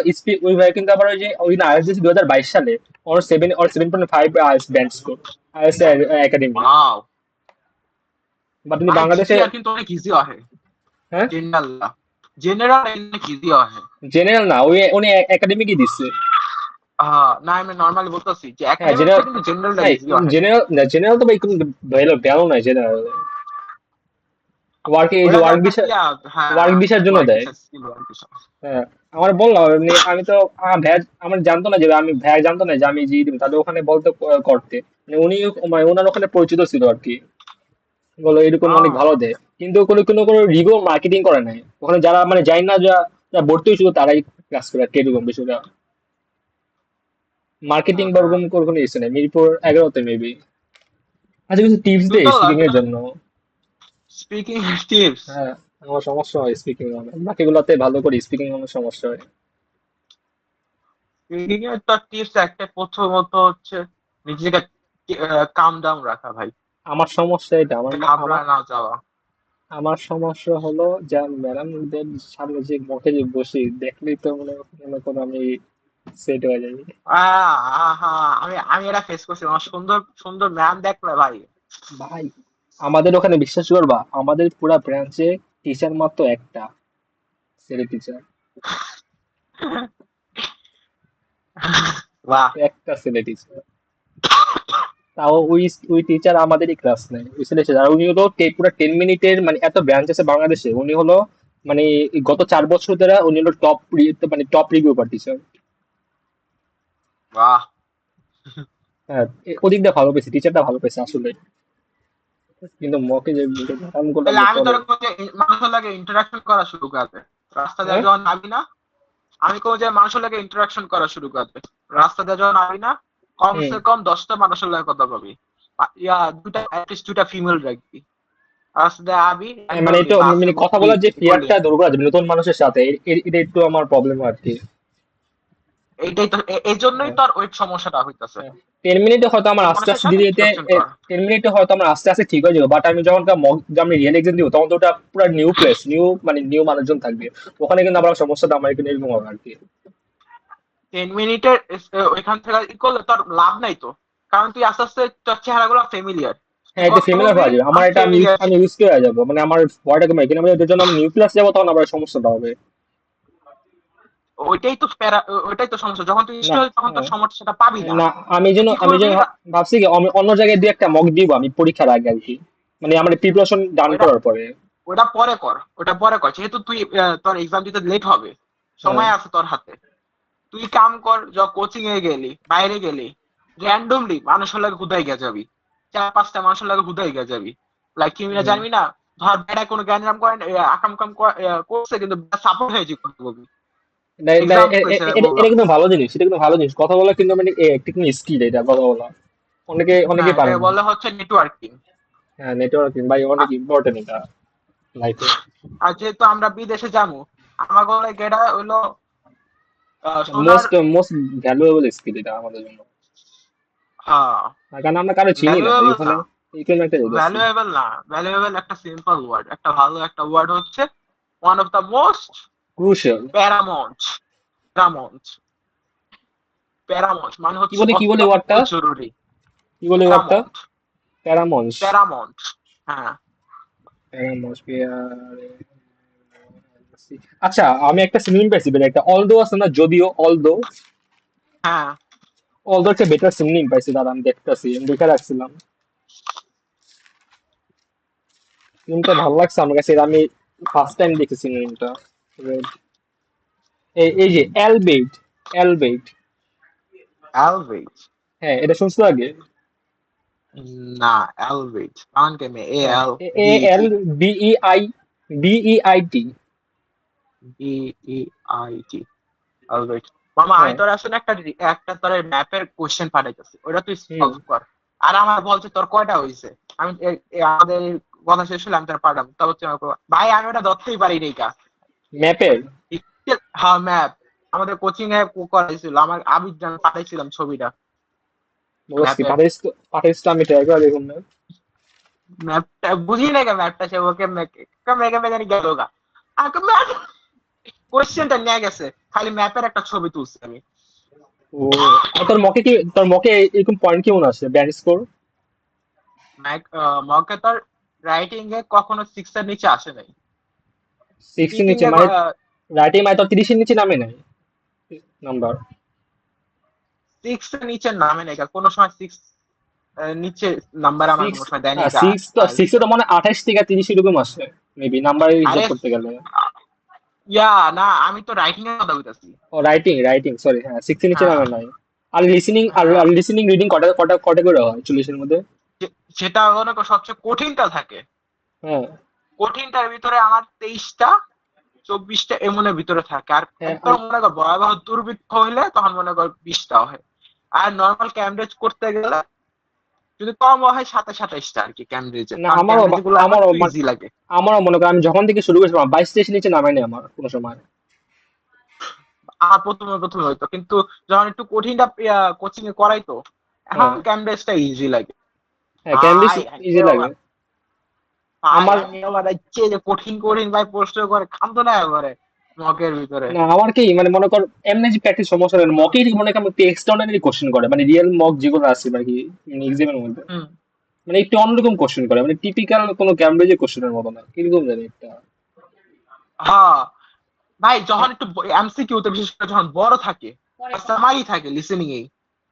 ওই ভাই কিন্তু আবার ওই যে ওই না আইএলটিএস 2022 সালে ওর 7.5 IELTS band score, IELTS academy. Wow. But উনি ভাই, বাংলাদেশে। জিপিআর কিন্তু অনেক ইজি হয়। হ্যাঁ। জেনারেল, জেনারেল অনেক ইজি হয়। জেনারেল না, ওই উনি একাডেমিকই দিচ্ছে। না, আমি নর্মালি বলতেছি যে হ্যাঁ, একাডেমিক জেনারেল। থেকে কিন্তু জেনারেলটা নাই, ইজি হয়। জেনারেল না, জেনারেল তো ভাই কোনো ভ্যালু নাই জেনারেল। ওয়ার্ক এই যে ওটা যে ওয়ার্ক একটা ভিসা, ইয়া, হ্যাঁ, ওয়ার্ক ভিসার জন্য ওয়ার্ক দেয়। Visa, skill work visa. হ্যাঁ। আমার বললাম আমি তো ভ্যাজ আমার জানতো না যে আমি ভ্যাজ জানতো না যে আমি জি দিব তাহলে ওখানে বলতো করতে, মানে উনি মানে ওনার ওখানে পরিচিত ছিল আর কি, বলো এরকম অনেক ভালো দেয়, কিন্তু কোনো কোনো কোনো রিভিউ মার্কেটিং করে নাই ওখানে, যারা মানে যায় না, যারা ভর্তি হয়েছিল তারাই ক্লাস করে আর কি, এরকম বিষয়টা। মার্কেটিং বা ওরকম কোনো ইচ্ছে নেই মিরপুর 11-তে মেবি। আচ্ছা, কিছু টিপস তুই দে তো স্পিকিং এর জন্য। Speaking tips. হ্যাঁ, আমার সমস্যা হয় স্পিকিং, অনেক বাকিগুলোতে ভালো করি, স্পিকিং অনেক সমস্যা হয়। স্পিকিং এর তো টিপস একটা, প্রথমত হচ্ছে নিজেকে কাম ডাউন রাখা ভাই, আমার সমস্যা এটা, আমার ঘাবড়া আমার না যাওয়া। আমার সমস্যা হলো যা ম্যাডামদের সামনে যে মঠে যে বসি দেখলেই তো মনে করো আমি সেট হয়ে যাই। আমি আমি এটা ফেস করছি, আমার সুন্দর সুন্দর ম্যাম দেখলে ভাই। ভাই, আমাদের ওখানে বিশ্বাস করবা, আমাদের পুরা ব্রাঞ্চে টিচার মাত্র একটা, ছেলে টিচার, বাহ। একটা ছেলে টিচার। তাও ওই ওই টিচার আমাদেরই ক্লাস নেয়, ওই ছেলে teacher। আর উনি হলো পুরো 10 মিনিটের, মানে এত ব্রাঞ্চ আছে বাংলাদেশে, উনি হলো মানে এই গত 4 বছর ধরে উনি হলো টপ, মানে টপ রিভিউবার টিচার। বাহ। হ্যাঁ, ওদিকটা ভালো পেয়েছে, টিচারটা ভালো পেয়েছে আসলে। কিন্তু মকে যে হারাম করলাম তাহলে যে আমি পরে। তোর মানুষের লাগে ইন্টারাকশন করা শুরু করতে, রাস্তা দিয়ে হ্যাঁ। যখন নামি না, আমি কোন যে মানুষের লাগে ইন্টারাকশন করা শুরু করতে, রাস্তা দিয়ে যখন নামি না, হুম। কমসে কম 10টা মানুষের লাগে কথা বলবি, ইয়া দুটা অ্যাটলিস্ট দুটা ফিমেল রাখবি, রাস্তা দিয়ে আবি হ্যাঁ, মানে র্যান্ডমলি একটু বাসে মানে কথা উঠবি বলার যে বললি, ফিয়ারটা দূর করা যাবে নতুন মানুষের সাথে, এটা একটু আমার প্রবলেম আর কি। এইটাই তো এই জন্যই হ্যাঁ। তোর ওই সমস্যাটা হইতাছে। হ্যাঁ। 10 মিনিটে হয়তো আমার নতুন আস্তে মানুষের আস্তে সাথে দিতে দিতে ইন্টারাকশন কর। 10 মিনিটে হয়তো আমার আস্তে আস্তে ঠিক হয়ে যাবে, বাট আমি যখন আমি রিয়েল এক্সাম দিব তখন তো ওটা পুরো নিউ প্লেস, মানে নিউ মানুষজন থাকবে। ওখানে কিন্তু আবার সমস্যাটা আমার একটু এরকম হবে আর কি। 10 মিনিটের ওইখান থেকে ই করলে তোর লাভ নাই তো, কারণ তুই আস্তে আস্তে তোর চেহারাগুলো ফেমিলিয়ার, তুই হ্যাঁ, এটা কথা ফেমিলার বলবি, হয়ে যাবে আমার, আমি এটা ফেমিলিয়ার। আমি ইউজ হয়ে যাবো, মানে আমার ভয়টা কমে, কিন্তু আমি এটার জন্য আমি নিউ ক্লাস যাবো তখন আবার সমস্যাটা হবে। ওইটাই তো ওইটাই তো সমস্যা, যখন তুই না। ইনস্টল তখন তোর হ্যাঁ। সমস্যাটা পাবি না। না, তুই কি আমি করবি যেন ভাবছি কি আমি অন্য জায়গায় দিয়ে একটা মক দিব আমি পরীক্ষার আগে আর কি, মানে আমার প্রিপারেশন ডান ওইটা করার পরে। ওটা পরে কর, ওটা পরে কর, যেহেতু তুই তোর এক্সাম দিতে লেট হবে, হ্যাঁ। সময় আছে তোর হাতে। তুই কাম কর, কোচিং এ গেলি, বাইরে গেলি, র্যান্ডমলি মানুষের লাগে হুদাই গিয়ে যাবি, 4-5টা মানুষের লাগে হুদাই গিয়ে যাবি, লাইক কি না হুম। জানবি না, ধর বেড়া কোনো জ্ঞান নাম করেন, আকাম কাম করছে, কিন্তু সাপোর্ট হয়ে যাবে কথা বলবি, এক্সাম হয়েছে বললো। এটা কিন্তু ভালো জিনিস, এটা কিন্তু ভালো জিনিস, কথা বলা কিন্তু মানে একটা কিন্তু স্কিল, এটা কথা বলা অনেকে হ্যাঁ, পারে এটাকে না। বলে হচ্ছে নেটওয়ার্কিং। হ্যাঁ, নেটওয়ার্কিং ভাই অনেক ইম্পর্টেন্ট এটা লাইফে। আর যেহেতু আমরা বিদেশে যাবো, আমার বলে গেটা হইলো সোনার। মোস্ট ভ্যালুয়েবল স্কিল এটা আমাদের জন্য। হ্যাঁ, কারণ আমরা কারো চিনি না ভাই ভ্যালুয়েবল ওখানে, না, এইখানে একটা যাচ্ছি। ভ্যালুয়েবল না, ভ্যালুয়েবল একটা সিম্পল ওয়ার্ড, একটা ভালো একটা ওয়ার্ড হচ্ছে one of the most crucial. Paramount, Paramount, Paramount মানে হচ্ছে কি বলে অত্যন্ত ওয়ার্ডটা? জরুরি। কি বলে ওয়ার্ডটা? প্যারামাউন্ট, প্যারামন্স। প্যারামাউন্ট, হ্যাঁ। প্যারামন্স। আচ্ছা, আমি একটা সিনোনিম পাইছি বের, একটা অলদো আছে না, যদিও অলদো। হ্যাঁ, অলদো একটা বেটার সিনোনিম পাইছি, দাঁড়া আমি দেখতেছি, আমি দেখে রাখছিলাম। সিনোনিমটা ভালো লাগছে আমার কাছে, আমি ফার্স্ট টাইম দেখেছি সিনোনিমটা। এই যে অ্যালবেইট, অ্যালবেইট। অ্যালভেজ, হ্যাঁ, এটা শুনছো আগে? না, অ্যালভেজ বানান কেমনে, এ হ্যাঁ, L A V L T, B E I T. B E I T, alright. মামা আমি হ্যাঁ। তোর আসলে একটা তোর ম্যাপের কোশ্চেন পাঠাইতেছি, ওটা তুই হুম। সলভ কর। আর আমার বলছে তোর কয়টা হয়েছে, আমি আমাদের কথা শেষ হলে আমি তোর পাঠাবো, তবে তুই আমাকে ভাই আমি ওটা ধরতেই পারি নি কা। ম্যাপের। হ্যাঁ, ম্যাপ আমাদের কোচিং এ করাইছিল, আমার আবির জান পাঠাইছিলাম ছবিটা বলছি ম্যাপের। পাঠাইছ তো, আমি ট্রাই করে দেখুন না। ম্যাপটা বুঝি না, ম্যাপটা সে ওকে মেঘে মেঘে গেল গা, আমাকে ম্যাপ কোশ্চেনটা নিয়ে গেছে, খালি ম্যাপের একটা ছবি তুলছি আমি। ও, আর তোর মকে এরকম পয়েন্ট কেমন আছে, ব্যান্ড স্কোর? মকে তোর রাইটিং এ কখনো 6 এর নিচে আসে নাই, 6 এর স্পিকিং নিচে এ মানে? রাইটিং মানে তোর 30-এর নিচে নামে নাই নাম্বার? 6 এর নিচে নামে নাই কা, কোনো সময় 6 নিচে নাম্বার আমার সিক্স কোনো সময় দেয়নি হ্যাঁ, কা। আর সিক্সে তো মানে 28 থেকে 30 এরকম আসে মেবি, নাম্বার হিসাব আরে করতে গেলে। ইয়া না, আমি তো রাইটিং এর কথা বলতেছি। ও, রাইটিং সরি, হ্যাঁ, 6 এর নিচে হ্যাঁ, নামে নাই। আর লিসেনিং, হ্যাঁ, রিডিং কটা কটা কটা করে হয় 40-এর মধ্যে? সেটা মনে কর সবচেয়ে কঠিনটা থাকে, হ্যাঁ। কঠিনটার ভিতরে আমার 23টা 24টা এমনের ভিতরে থাকে, আর হ্যাঁ। একদম মনে কর ভয়াবহ দুর্ভিক্ষ হইলে তখন মনে কর 20টা হয়। আর নর্মাল ক্যামব্রিজ করতে গেলে যদি কম হয় 27-28টা আর কি ক্যামব্রিজে, না, কারণ ক্যামব্রিজ গুলো এখন একটু ইজি লাগে। আমারও মনে করেন আমি যখন থেকে শুরু করেছিলাম 22-23 নিচে নামাইনি আমার কোনো সময়। আমার প্রথমে প্রথমে হইতো, কিন্তু যখন একটু কঠিনটা কোচিং এ করাইতো, এখন হ্যাঁ। ক্যামব্রিজটা ইজি লাগে। হ্যাঁ, ক্যামব্রিজ ভাই ইজি লাগে। ভাই আমার আমি আবার ইচ্ছে যে কঠিন কঠিন ভাই প্রশ্ন করে খামতো না করে মকের ভিতরে। না, আমার কি মানে মনে কর এমনি যে প্র্যাকটিস সমস্যা নেই, মকেই মনে কর একটু এক্সট্রাঅর্ডিনারি কোশ্চেন করে, মানে রিয়েল মক যেগুলো আছে আর কি এক্সামের মধ্যে, হুম, মানে একটু অন্যরকম কোশ্চেন করে, মানে টিপিক্যাল কোনো ক্যামব্রিজের কোশ্চেনের মতো না, কিরকম জানি একটা। হ্যাঁ ভাই, যখন একটু এমসিকিউ তে বিশেষ করে যখন বড় থাকে, সামারি থাকে লিসেনিং এ,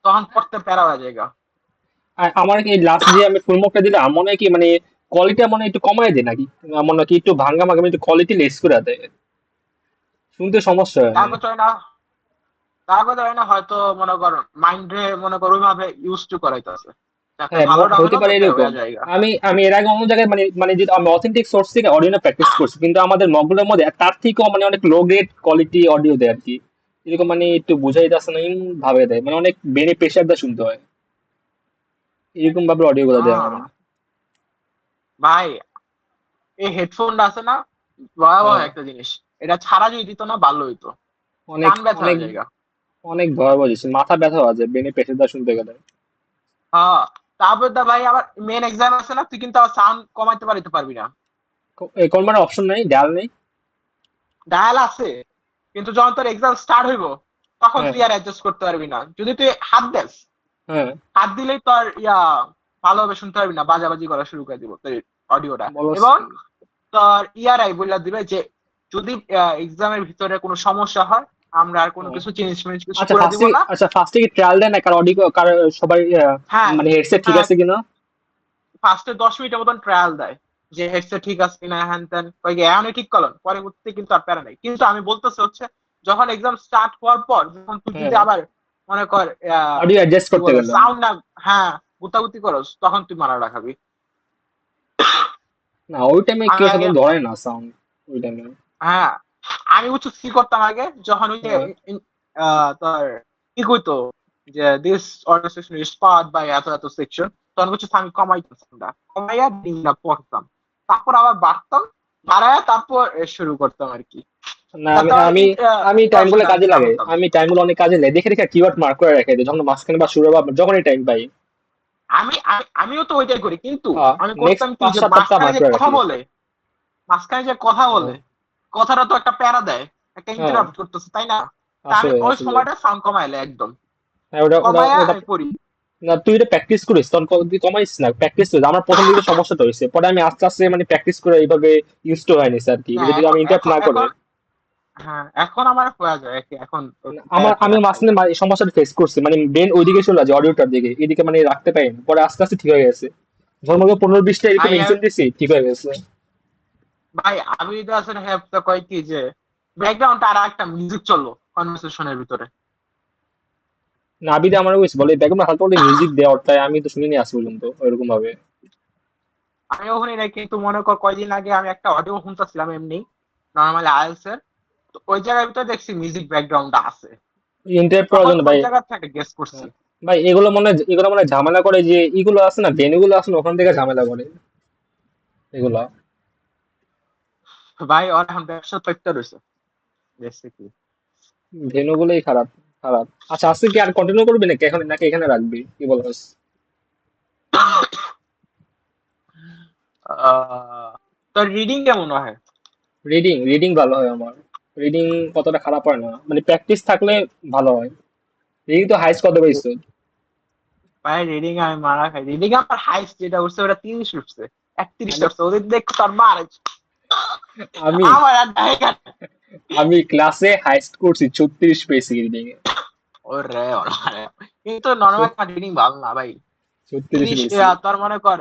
তখন পড়তে প্যারা হয়ে যায় গা। আর আমার কি লাস্ট যে আমি ফুল মকটা দিলাম মনে হয় কি মানে কোয়ালিটি মনে হয় একটু কমায় দেয় নাকি, মনে হয় কি একটু ভাঙ্গা ভাঙ্গা, একটু কোয়ালিটি লেস করে দেয়, শুনতে সমস্যা হয় না। তারপর তো হয় না, তারপর তো হয় না হয়তো মনে কর মাইন্ডে মনে কর ওইভাবে ইউজ টু করাইতেছে। যাতে হ্যাঁ, ভালো হতে ডাউনলোড পারে হতে এরকম। হয়ে জায়গা। আমি আমি এর আগে অন্য জায়গায় মানে যে আমি অথেন্টিক সোর্স থেকে অডিও প্র্যাকটিস করছি, কিন্তু আমাদের মকগুলোর মধ্যে তার থেকেও মানে অনেক লো গ্রেড কোয়ালিটি অডিও দেয় আর কি। এরকম মানে একটু বুঝাই যাচ্ছে না ভাবে দেয়, মানে অনেক বেড়ে প্রেশার দিয়ে শুনতে হয়, এরকম ভাবে অডিও গুলো দেয় আমার। আহ, ভাই এই হেডফোনটা আছে না, ভয়াবহ হ্যাঁ, একটা জিনিস। এটা ছাড়া যদি দিত না ভালো হইতো, অনেক কান ব্যথা অনেক হয়ে জায়গা। অনেক ভয়াবহ জিনিস, মাথা ব্যথা হওয়া যায় বেড়ে প্রেশার দিয়ে শুনতে গেলে। হ্যাঁ, তারপর দা ভাই আবার মেন এক্সাম আছে না, তুই কিন্তু আবার সাউন্ড কমাইতে পারবি না। কোন মানে অপশন নেই, ডায়াল নেই। ডায়াল আছে, কিন্তু যখন তোর এক্সাম স্টার্ট হইব তখন হ্যাঁ, তুই আর অ্যাডজাস্ট করতে পারবি না। যদি তুই হাত দেস, হ্যাঁ, হাত দিলেই তোর ভালোভাবে শুনতে পারবি না, বাজাবাজি করা শুরু করে দিব তোর অডিওটা। বলস এবং কি। তোর ইয়ারাই বলে দিবে যে যদি এক্সামের ভিতরে কোনো সমস্যা হয়, আমরা আর কোনো হ্যাঁ। কিছু জিনিস মিনিস কিছু আচ্ছা করে দিব ফার্স্টে, না। আচ্ছা ফার্স্টে কি ট্রায়াল দেয় না, কার অডিও কার সবাই হ্যাঁ, মানে হেডসেট ঠিক হ্যাঁ, আছে কিনা? ফার্স্টে 10 মিনিটের মতন ট্রায়াল দেয় যে হেডসেট ঠিক আছে কিনা, হ্যান ত্যান ওই এমনই ঠিক করলেন, পরবর্তীতে কিন্তু আর প্যারা নেই। কিন্তু আমি বলতেছি হচ্ছে, যখন এক্সাম স্টার্ট হওয়ার পর যখন তুই যদি হ্যাঁ, আবার মনে কর অডিও অ্যাডজাস্ট কি করতে বলে গেলাম। সাউন্ড না, হ্যাঁ, গুতাগুতি করস, তখন তুই মারা রাখাবি। না ওই টাইমে আমি কেউ আগে, সাধারণত ধরে না সাউন্ড ওই টাইমে। হ্যাঁ, আমি বুঝছো কি করতাম আগে, যখন ওই যে হ্যাঁ, তোর কি কইতো যে this organization is powered by এত এত সেকশন, তখন বুঝছো আমি কমাইতাম sound টা, কমাইয়া দিনটা পড়তাম, তারপর আবার বাড়তাম, বাড়ায়া তারপর শুরু করতাম আর কি। না আমি যাতে আমার আমি আমি টাইমগুলো ইন্টারাপশনটা আর কাজে কি না লাগে, হতাম। আমি টাইমগুলো অনেক কাজে লাগে, দেখে দেখে কিওয়ার্ড মার্ক করে রেখে দিই যখন মাঝখানে বা শুরু বা যখনই টাইম পাই। আমিও তো ওইটাই করি, কিন্তু আমি নেক্সট করতাম কি পাঁচ যে সাত সপ্তাহ মাঝখানে মার্ক যে করে কথা রাখি। বলে, মাঝখানে যে কথা হ্যাঁ, বলে, কথাটা তো একটা প্যারা দেয়, একটা হ্যাঁ, ইন্টারাপ্ট করতেছে, তাই না? তা আমি আসলে ওই আসলে সময়টা সাউন্ড কমাইলে একদম হ্যাঁ, ওটা ওটা কমায়া ওটা আমি পড়ি। না তুই এটা প্র্যাকটিস করিস তখন তুই কমাইস না, প্র্যাকটিস করিস। আমার প্রথম দিকে সমস্যাটা হয়েছে, পরে আমি আস্তে আস্তে মানে প্র্যাকটিস করে এইভাবে ইউজ টু হয়নি আর কি, না, যদি আমি এখন ইন্টারাপ্ট এখন না করে। এখন হ্যাঁ, এখন আমার হয়ে যায় আর কি, এখন আমার প্যারা আমি খাই মাঝখানে না। এই সমস্যাটা ফেস করছি, মানে ব্রেন ওইদিকে চলে যায় অডিওটার দিকে, এদিকে মানে রাখতে পারি না, পরে আস্তে আস্তে ঠিক হয়ে গেছে। ধর্ম 15-20টা এরকম ভাই এক্সাম দিছি, ঠিক হয়ে গেছে। ভাই আমি যদি আসলে হ্যাঁ তো কয় কি যে ব্যাকগ্রাউন্ড আর একটা মিউজিক চললো কনভারসেশনের ভিতরে। নাবিদে আমার হয়েছে বলে দেখো না হালকা বলে মিউজিক দেওয়ার, তাই আমি তো শুনিনি আজ পর্যন্ত ওইরকম ভাবে। আমি ওখানে নাই, কিন্তু মনে কর কয়দিন আগে আমি একটা অডিও শুনতেছিলাম এমনি নর্মালি আইএলস এর, তো ওই জায়গার ভিতরে দেখছি মিউজিক ব্যাকগ্রাউন্ডটা আছে, ইন্টারপ্ট করার তখন জন্য ওই ভাই। জায়গা থেকে গেস করছি। হ্যাঁ। ভাই এগুলো মনে হয় ঝামেলা করে, যে এগুলো আছে না ভেনুগুলো আছে না, ওখান থেকে ঝামেলা করে এগুলা। ভাই ওর এখন ব্যবসা তো একটা রয়েছে, দেখছি কি। ভেনুগুলোই খারাপ, খারাপ। আচ্ছা আজকে কি আর কন্টিনিউ করবি নাকি এখন, নাকি এখানে রাখবি, কি বলছিস? তোর রিডিং কেমন হয়? রিডিং রিডিং ভালো হয় আমার। রিডিং কতটা খারাপ হয় না, মানে প্র্যাকটিস থাকলে ভালো হয়। রিডিং তো হাইস্ট কত পাইছো? ভাই রিডিং আমি মারা খাই, রিডিং আমার হাইস্ট যেটা উঠছে ওটা 30 উঠছে, 31 আমি উঠছে, ওদের দেখ তোর মার আমি আমার আর দেখা। আমি ক্লাসে হাইস্ট করছি 36 পেয়েছি রিডিং এ। ওরে ওরে, কিন্তু নর্মাল রিডিং ভালো না ভাই। 36 30 পেয়েছি। তোর মনে কর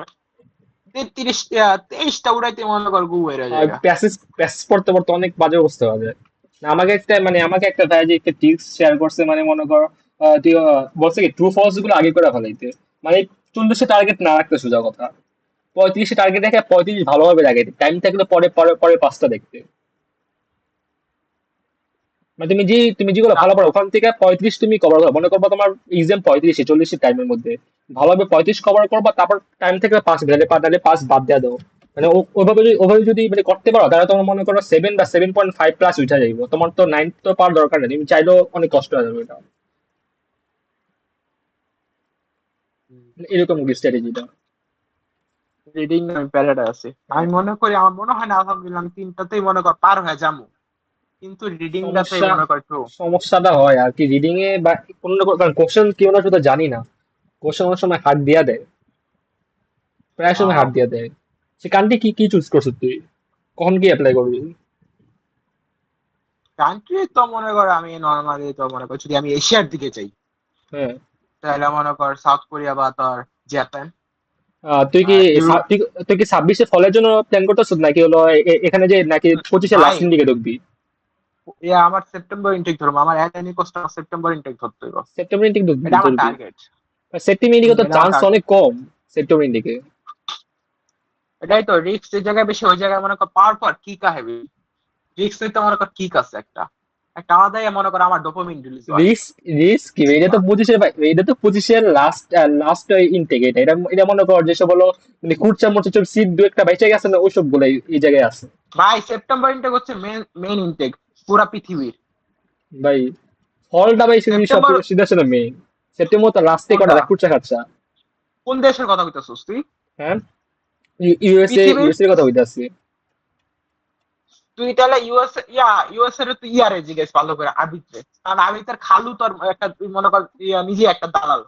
33 23টা উড়াইতে মনে কর গু হয়ে আর জায়গা। প্যাসেজ প্যাসেজ পড়তে পড়তে অনেক বাজে অবস্থা হয়ে যায়। না, আমাকে একটা ভাই যে একটা টিপস শেয়ার করছে, মানে মনে করো তুই বলছে কি ট্রু ফলস গুলো আগে করে ফেলাইতে, মানে 40-এ টার্গেট না রাখতে সোজা কথা, 35-এ টার্গেট রেখে 35 ভালোভাবে লাগে, টাইম থাকলে পরে পরে পরে পাঁচটা দেখতে। মানে তুমি যেগুলো ভালো পারো ওখান থেকে 35 তুমি কভার করো, মনে করবো তোমার এক্সাম 35-এ 40 টাইমের মধ্যে, ভালোভাবে 35 কভার করবা, তারপর টাইম থেকে পাঁচ ভেলে পাঠালে পাঁচ বাদ দেওয়া দাও। মানে ওভাবে যদি মানে করতে পারো, তাহলে তোমার মনে করো 7 বা 7.5 প্লাস উঠা যাইব, তোমার তো 9 তো পাওয়ার দরকার নেই, তুমি চাইলেও অনেক কষ্ট হয়ে যাবে এটা। মানে এরকম স্ট্র্যাটেজিটা। রিডিং আমি প্যারাডা আছি। আমি মনে করি, আমার মনে হয় না আলহামদুলিল্লাহ আমি তিনটাতেই মনে কর পার হয়ে যাবো, কিন্তু রিডিংটাতেই সমস্যা মনে কর একটু। সমস্যাটা হয় আর কি রিডিং এ, বা অন্য কারণ কোশ্চেন কি আমরা শুধু জানি না, কোশ্চেন অনেক সময় হাত দিয়া দেয়, প্রায় সময় হাত দিয়া দেয়। সে কান্ট্রি কি কি চুজ করছিস তুই, কখন কি অ্যাপ্লাই করবি? কান্ট্রি তো মনে কর আমি নর্মালি তো মনে কর যদি আমি এশিয়ার দিকে যাই, হ্যাঁ। তাহলে মনে কর সাউথ কোরিয়া বা তোর জাপান তুই কি আর ইউরোপ। তুই কি 26-এ ফলের জন্য প্ল্যান করতেছ, নাকি হলো এখানে যে নাকি 25-এ ভাই লাস্টের দিকে ঢুকবি? আমার সেপ্টেম্বর ইনটেক ধরবো, আমার অ্যালানি কোস্টা সেপ্টেম্বর ইনটেক ধরতে হইব, সেপ্টেম্বর থেকে ঢুকবি এটা আমার ধরবি? টার্গেট। সেপ্টেম্বর ইন্ডিকে তো নেওয়া চান্স টার্গেট। অনেক কম, সেপ্টেম্বর ইন্ডিকে। এটাই তো রিস্ক যে জায়গায় বেশি, ওই জায়গায় মনে কর পাওয়ার পর কিক হবে। রিস্ক নিতে মনে কর কিক আছে একটা, একটা আলাদাই মনে কর আমার ডোপামিন রিলিজ হয়। রিস্ক রিস্ক এটা তো 25-এর এটা তো 25-এর লাস্ট লাস্ট ইনটেক। এটা এটা এটা মনে কর যেসব হলো মানে কুরচা মোচা সব সিট দু একটা বাইচে গেছে না, ওইসব গুলো এই জায়গায় আছে। ভাই সেপ্টেম্বর ইনটেক হচ্ছে মেন মেন ইনটেক পুরা পৃথিবীর। ভাই ফলটা ভাই সব সেপ্টেম্বর সিধা সিধা মেইন। সেপ্টেম্বর তো লাস্টে কটা কোনটা, দেখ কুরচা খাচ্ছা। কোন দেশের কথা কইতাছিস তুই? হ্যাঁ, ইউএসএ পৃথিবীর। ইউএসএ এর কথা বলতেছি। তুই তাহলে ইউএস ইউএস এর তুই ইয়ারে জিজ্ঞেস ভালো করে আবিত্রে, কারণ আবিত্রের খালু তোর একটা তুই মনে কর নিজে একটা দালাল।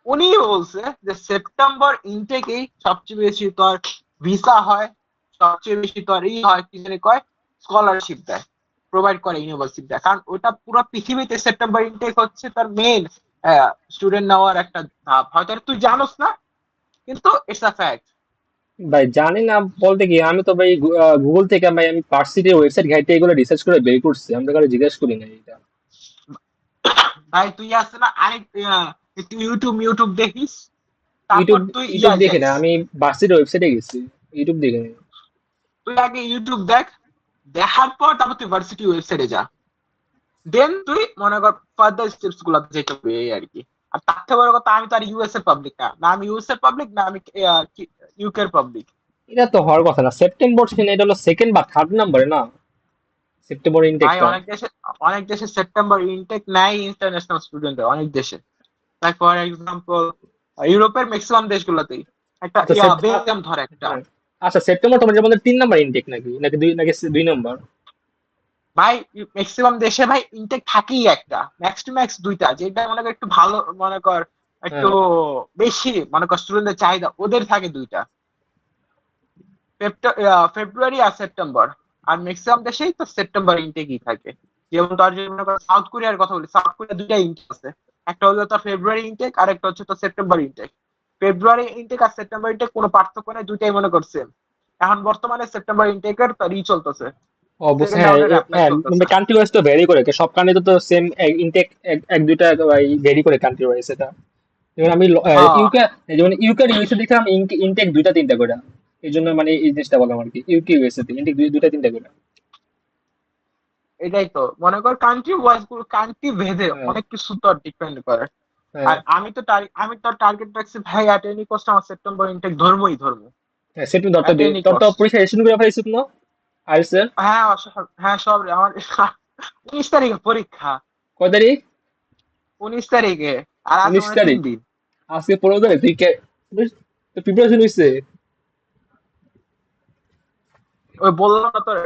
উনি বলছে যে সেপ্টেম্বর ইনটেকেই সবচেয়ে বেশি তোর ভিসা হয়, সবচেয়ে বেশি তোর হয় কি জানি কয় স্কলারশিপ দেয়, প্রোভাইড করে ইউনিভার্সিটি দেয়, কারণ ওটা পুরো পৃথিবীতে সেপ্টেম্বর ইনটেক হচ্ছে তার মেইন স্টুডেন্ট নেওয়ার একটা ধাপ। হয়তো এটা তুই জানোস না, কিন্তু ইটস আ ফ্যাক্ট। ভাই জানি না বলতে কি, আমি তো ভাই গুগল থেকে ভাই আমি ভার্সিটির ওয়েবসাইট ঘাইটে এগুলো রিসার্চ করে বের করছি, আমরা কারো জিজ্ঞেস করি না এটা। ভাই তুই আছে না আরেক একটু ইউটিউব ইউটিউব দেখিস, তারপর ইউটিউব তুই ইউটিউব দেখি না যাইস। আমি, ভার্সিটির ওয়েবসাইটে গেছি, ইউটিউব দেখি না। তুই আগে ইউটিউব দেখ, দেখার পর তারপর তুই ভার্সিটি ওয়েবসাইটে যা, দেন তুই মনে কর ফার্দার স্টেপস গুলো যেতে হবে এই আর কি। আর তার থেকে বড় কথা আমি তো আর ইউএস এর পাবলিক না, না আমি ইউএস এর পাবলিক, না আমি ইউকে এর পাবলিক। এটা তো হওয়ার কথা না, সেপ্টেম্বর সেখানে এটা হলো সেকেন্ড বা থার্ড নাম্বারে না, সেপ্টেম্বর ভাই ইনটেকটা। অনেক দেশে সেপ্টেম্বর ইনটেক নেয় ইন্টারন্যাশনাল স্টুডেন্টরা, অনেক দেশে। লাইক ফর এক্সাম্পল ইউরোপের ম্যাক্সিমাম দেশগুলোতেই একটা আচ্ছা বেলজিয়াম ধর একটা। হ্যাঁ। আচ্ছা সেপ্টেম্বর তোমার আমাদের 3 নাম্বার ইনটেক নাকি নাকি 2 নাম্বার? ভাই ম্যাক্সিমাম দেশে ভাই ইনটেক থাকেই একটা, ম্যাক্স টু ম্যাক্স দুইটা, যেটা মনে কর একটু ভালো মনে কর একটু হ্যাঁ। বেশি মনে কর স্টুডেন্টদের চাহিদা, ওদের থাকে দুইটা, ফেব্রুয়ারি আর সেপ্টেম্বর। আর ম্যাক্সিমাম দেশেই তো সেপ্টেম্বর ইনটেকই থাকে। যেমন তোর যদি মনে কর সাউথ কোরিয়ার কথা বলি, সাউথ কোরিয়া দুইটা ইনটেক আছে, একটা হলো তোর ফেব্রুয়ারি ইনটেক আর একটা হচ্ছে তোর সেপ্টেম্বর ইনটেক। ফেব্রুয়ারি ইনটেক আর সেপ্টেম্বর ইনটেক কোনো পার্থক্য নেই, দুইটাই মনে করছে। এখন বর্তমানে সেপ্টেম্বর ইনটেকের তোর চলতেছে, অবশ্যই সেকেন্ড হ্যাঁ রাউন্ডের অ্যাপ্লাই হ্যাঁ, চলতেছে। কান্ট্রি ওয়াইজ তো ভ্যারি করে, সব কান্ট্রি তো সেম ইনটেক এক দুইটা ভ্যারি করে কান্ট্রি ওয়াইজ এটা। যেমন আমি হ্যাঁ ইউকে, যেমন ইউকে ইউএসএ দেখলাম ইনটেক দুইটা তিনটা করে। এই জন্য মানে এই জিনিসটা বললাম আর কি, ইউকে ইউএসএ তে ইনটেক দুইটা তিনটা করে। এটাই তো মনে কর কান্ট্রি ওয়াইজ, কান্ট্রি ভেদে হ্যাঁ অনেক কিছু তো ডিপেন্ড করে। হ্যাঁ আর আমি তো টার্গেট রাখছি ভাই অ্যাট এনি কস্ট আমার সেপ্টেম্বর ইনটেক ধর্মই ধর্ম, হ্যাঁ, সেটা ধরতে অ্যাট দিই, এনি তোর তো কস্ট। পরীক্ষা রেশন করে ফেলেছিস না আইসে? হ্যাঁ হ্যাঁ সব আমার 19 তারিখে পরীক্ষা, কয় তারিখ? 19 তারিখে, আর আছে 19 মানে তারিখ? 3 দিন। আজকে 15 তারিখ, তুই প্রিপারেশন হয়েছে? ওই বললাম না তোর,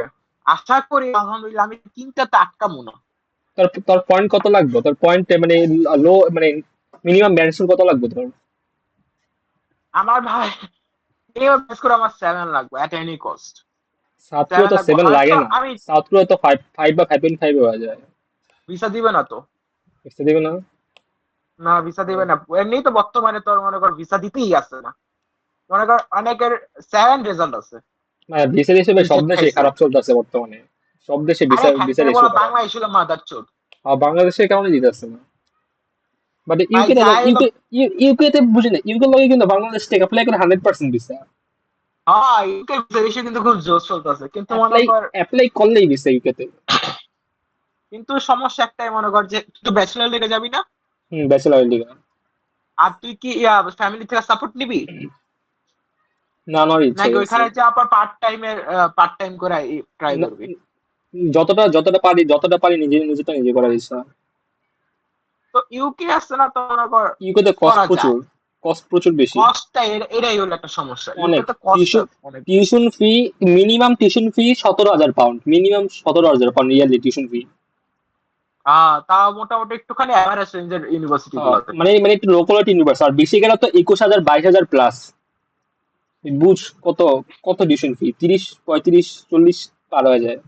আশা করি আলহামদুলিল্লাহ আমি 3টাতে আটকামো না। তোর তোর পয়েন্ট কত লাগবে, তোর পয়েন্ট মানে লো মানে মিনিমাম ব্যান্ড কত লাগবে তোর? আমার ভাই এবার বেশ করে আমার 7 লাগবে অ্যাট এনি কস্ট, সাত করে 7 তো লাগবে 7 লাগে হয়তো না, আমি। সাত করে তো 5 বা 5.5 হয়ে যায়। ভিসা দিবে না তো, বুঝতে দিবে না? না ভিসা দিবে না, এমনি তো বর্তমানে তোর মনে কর ভিসা দিতেই আছে না, মনে কর অনেকের 7 রেজাল্ট আছে, না ভিসা হিসেবে সব রিজেক্ট দেশে খাইছে। খারাপ চলতেছে বর্তমানে, সব দেশে আরে ভিসা খাইতে ভিসা বলো রেশিও খারাপ। বাংলাদেশ হলো মাদার চোদ। আর বাংলাদেশের কারণে দিতেছে না। বাট ভাই ইউকে যাই হলো, ইউকে তে বুঝি না, ইউকে লগে কিন্তু বাংলাদেশ থেকে অ্যাপ্লাই করে 100% ভিসা। হ্যাঁ ইউকে ভিসা রেশিও কিন্তু খুব জোর চলতেছে, কিন্তু মনে অ্যাপ্লাই কর অ্যাপ্লাই করলেই ভিসা ইউকে তে। কিন্তু সমস্যা একটাই, মনে কর যে তুই তো ব্যাচেলর লেগে যাবি না, হুম, ব্যাচেলর লিগা। আর তুই কি ফ্যামিলি থেকে সাপোর্ট নিবি, না আমার ইচ্ছা নাকি গেছে। ওইখানে যে আবার পার্ট টাইম করে ট্রাই না, করবি? যতটা পারি নিজে নিজেটা নিজে করার ইচ্ছা। তো ইউকে আসছে না তো মনে কর ইউকে তে কস্ট করা প্রচুর, যায়। কস্ট প্রচুর বেশি। কস্টটা এটাই হলো একটা সমস্যা, ইউকে অনেক তো কস্টটা টিউশন অনেক বেশি। Tuition fee, minimum tuition fee 17,000 pound, minimum 17,000 pound yearly tuition fee. তা মোটামুটি একটুখানি অ্যাভারেজ রেঞ্জের ইউনিভার্সিটি গুলোতে। মানে মানে একটু লোকাল ইউনিভার্স, আর বেশি গেলে তো 21,000 22,000 প্লাস। বুঝ কত, কত টিউশন ফি, 30 35 40 পার হয়ে যায় লাখ।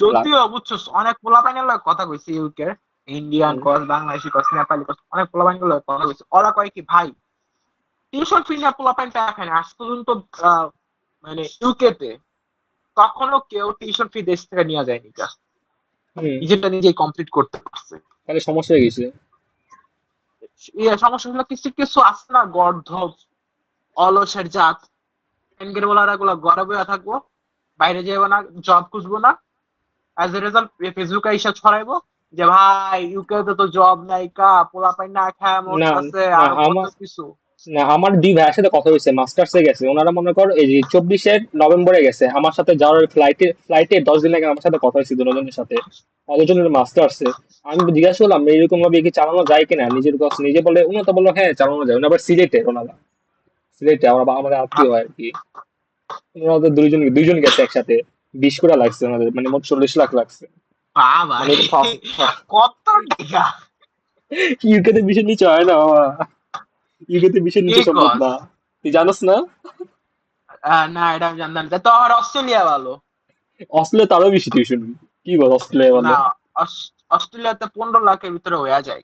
যদিও বুঝছো অনেক পোলাপাইনের লগে কথা কইছি ইউকে, ইন্ডিয়ান হুম। কস, বাংলাদেশি কস, নেপালি কস, অনেক পোলাপাইনের লগে কথা কইছি, ওরা কয় কি ভাই টিউশন ফি নিয়ে পোলাপাইন টাকা খায় না আজ পর্যন্ত। আহ, মানে ইউকে তে কখনো কেউ টিউশন ফি দেশ থেকে নিয়ে যায়নি, হুম, নিজেরটা নিজেই কমপ্লিট করতে পারছে। তাহলে সমস্যা হয়ে গেছে। সমস্যা হলো কিছু কিছু আছে না গর্ধব অলসের জাত এনগের বলার গুলো ঘরে বসে থাকবো, বাইরে যাবো না, জব খুঁজবো না। অ্যাজ এ রেজাল্ট ফেসবুকে এসে ছড়াইবো যে ভাই ইউকে তো জব নাই, কা পোলা পাই না খায় না মরতেছে, না আরো কত আমার কিছু। না আমার দুই ভাইয়ের সাথে কথা হয়েছে, মাস্টার্সে গেছে ওনারা, মনে কর এই যে 24শে নভেম্বরে গেছে আমার সাথে যাওয়ার ফ্লাইটে 10 দিন আগে আমার সাথে কথা হয়েছে দুজনের সাথে, দুজনের মাস্টার্সে। আমি জিজ্ঞাসা করলাম এরকম ভাবে কি চালানো যায় কিনা, নিজের কাজ নিজে বলে, উনি তো বললো হ্যাঁ চালানো যায়। উনি আবার সিলেটে, ওনারা সিলেটে আমাদের আত্মীয় হয় আর কি। ওনাদের দুইজন গেছে একসাথে, 20 করে লাগছে ওনাদের, মানে মোট 40 লাখ লাগছে। বাবা মানে কত টাকা! ইউকেতে বিষয় নিচে হয় না বাবা, ইউকেতে বিষয় কে নিচে সম্ভব কস? না, তুই জানোস না? না, এটা আমি জানতাম না। তো আর অস্ট্রেলিয়া ভালো। অস্ট্রেলিয়া তারও বেশি টিউশন। কি বল অস্ট্রেলিয়া না, বলে? অস্ট্রেলিয়াতে 15 লাখের ভিতরে হয়ে যায়।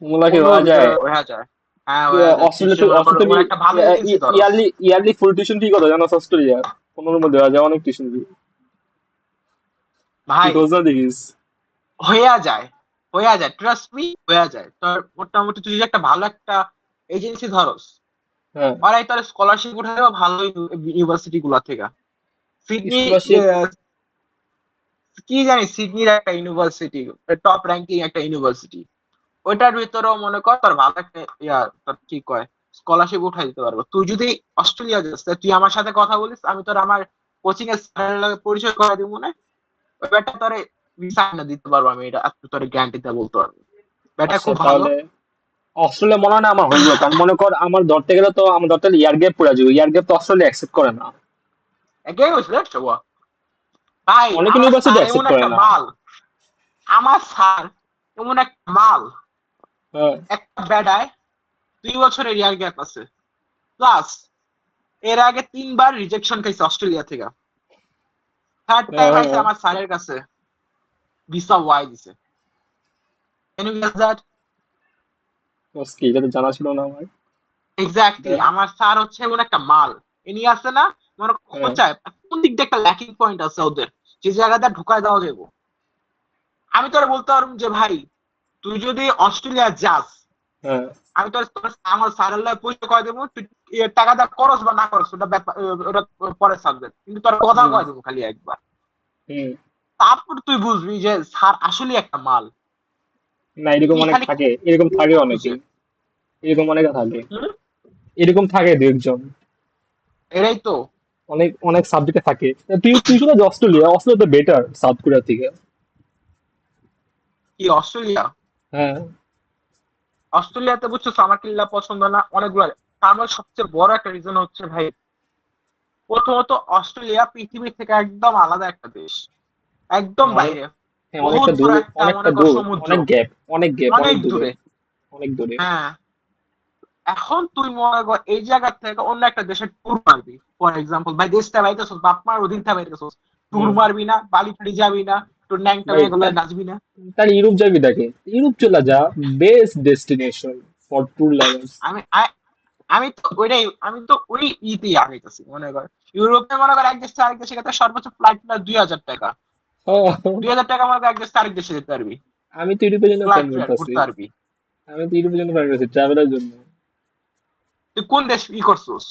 মোলাকে 15-র হওয়া ভিতরে যায়? হয়ে যায়। হ্যাঁ, হয়ে যায় অস্ট্রেলিয়াতে টিউশন। তারপর অস্ট্রেলিয়া তুমি ওর একটা ভালো এজেন্সি ধরো। ইয়ারলি ফুল টিউশন ফি কত জানো অস্ট্রেলিয়া? 15-র মধ্যে হওয়া যায় অনেক টিউশন ফি। তুই ভাই খোঁজ না দেখিস। হয়ে যায়, হয়ে যায়, ট্রাস্ট মি, হয়ে যায়। তোর মোটামুটি তুই যদি একটা ভালো একটা এজেন্সি ধরস, হ্যাঁ, ওরাই তোর স্কলারশিপ উঠে দেবে ভালো ইউনিভার্সিটি গুলা থেকে। Sydney, scholarship. কি জানি সিডনির একটা ইউনিভার্সিটি, টপ র্যাঙ্কিং একটা ইউনিভার্সিটি, ওইটার ভিতরেও মনে কর তোর ভালো একটা তোর কি কয় স্কলারশিপ উঠাই দিতে পারবো। তুই যদি অস্ট্রেলিয়া যাস তা তুই আমার সাথে কথা বলিস, আমি তোর আমার কোচিং এর স্যারের লগে পরিচয় করে দিব মনে। ওই ব্যাটা তোরে ভিসা না দিতে পারবো, আমি এটা তোর গ্যারান্টিতে বলতে পারবো। ব্যাটা আচ্ছা খুব ভালো। তাহলে অস্ট্রেলিয়া মনে হয় না আমার হইব, কারণ মনে কর আমার ধরতে গেলে তো, আমার ধরতে গেলে ইয়ার গ্যাপ পড়ে যাবে, ইয়ার গ্যাপ তো অস্ট্রেলিয়া অ্যাকসেপ্ট করে না। একে হয়েছিল ভাই। অনেক আমার ইউনিভার্সিটি স্যার এমন অ্যাকসেপ্ট করে একটা না। মাল, আমার স্যার এমন একটা মাল, হ্যাঁ, একটা বেডায় 2 বছরের ইয়ার গ্যাপ আছে, প্লাস এর আগে 3বার রিজেকশন খাইছে অস্ট্রেলিয়া থেকে। থার্ড হ্যাঁ, টাইম হ্যাঁ, আইছে হ্যাঁ। আমার স্যারের কাছে, ভিসা ওয়াই দিছে। Can you guess that? Boss কি, এটা তো জানা ছিল না আমার। এক্স্যাক্টলি, এটা- আমার স্যার হচ্ছে এমন একটা মাল। ইনি আছে না, মনে হ্যাঁ, খোঁচায় কোন দিক দিয়ে একটা ল্যাকিং পয়েন্ট আছে ওদের, যে জায়গাটা ঢুকায় দেওয়া যাবো। আমি তোরা বলতে পারবো যে ভাই তুই যদি অস্ট্রেলিয়া যাস, হ্যাঁ। আমি তোর আমার স্যারের লাগে পরিচয় করে দেবো। তুই টাকা দা করস বা না করস ওটা ব্যাপার, ওটা পরে সাবজেক্ট, কিন্তু তোর কথা হুম, কয়ে দেবো খালি একবার। হুম। তারপর তুই বুঝবি যে স্যার আসলে একটা মাল। না এরকম তুই অনেক খালি থাকে, এরকম থাকে বুঝে। অনেকেই, এরকম অনেকে থাকে, হুম, এরকম থাকে দু একজন, এরাই তো। অনেক অনেক সাবজেক্টে থাকে। তা তুই তুই শুনে যে অস্ট্রেলিয়া, অস্ট্রেলিয়া তো বেটার সাউথ কোরিয়া থেকে। কি অস্ট্রেলিয়া? হ্যাঁ, অস্ট্রেলিয়াতে বুঝছো আমার কিল্লা পছন্দ না অনেকগুলো। তার মধ্যে সবচেয়ে বড় একটা রিজন হচ্ছে ভাই, প্রথমত অস্ট্রেলিয়া পৃথিবী থেকে একদম আলাদা একটা দেশ, একদম হ্যাঁ, বাইরে। হ্যাঁ, বহুত অনেকটা বড় দূর, একটা অনেকটা মনে কর দূর, সমুদ্র, অনেক গ্যাপ, অনেক গ্যাপ, অনেক অনেক দূরে, দূরে। অনেক দূরে। হ্যাঁ, এখন তুই মনে কর এই জায়গা থেকে অন্য একটা দেশে ট্যুর মারবি, ফর এক্সাম্পল ভাই দেশটা বাইতেছ, বাপ মার অধীন বাইতেছ, ট্যুর হুম। মারবি না, বালি ফালি যাবি না, তোর ন্যাংটা ভাই মেয়ে গুলো নাচবি না? তাহলে ইউরোপ যাবি দেখে, ইউরোপ চলে যা, best destination for tour lovers. আমি আমি তো ওইটাই, আমি তো ওই ইতেই আগাইতেছি মনে কর। ইউরোপে মনে কর এক দেশ থেকে আরেক দেশে গেলে সর্বোচ্চ ফ্লাইট প্রায় 2,000 টাকা। 2,000 টাকা মনে কর এক দেশ থেকে আরেক দেশে যেতে পারবি, আমি তো ইউরোপের জন্য ফ্লাইট প্ল্যান ফেয়ার করতেছি, ঘুরতে পারবি। আমি তো ইউরোপের জন্য প্ল্যান করতেছি ট্রাভেলের জন্য। তুই কোন দেশ করছিস?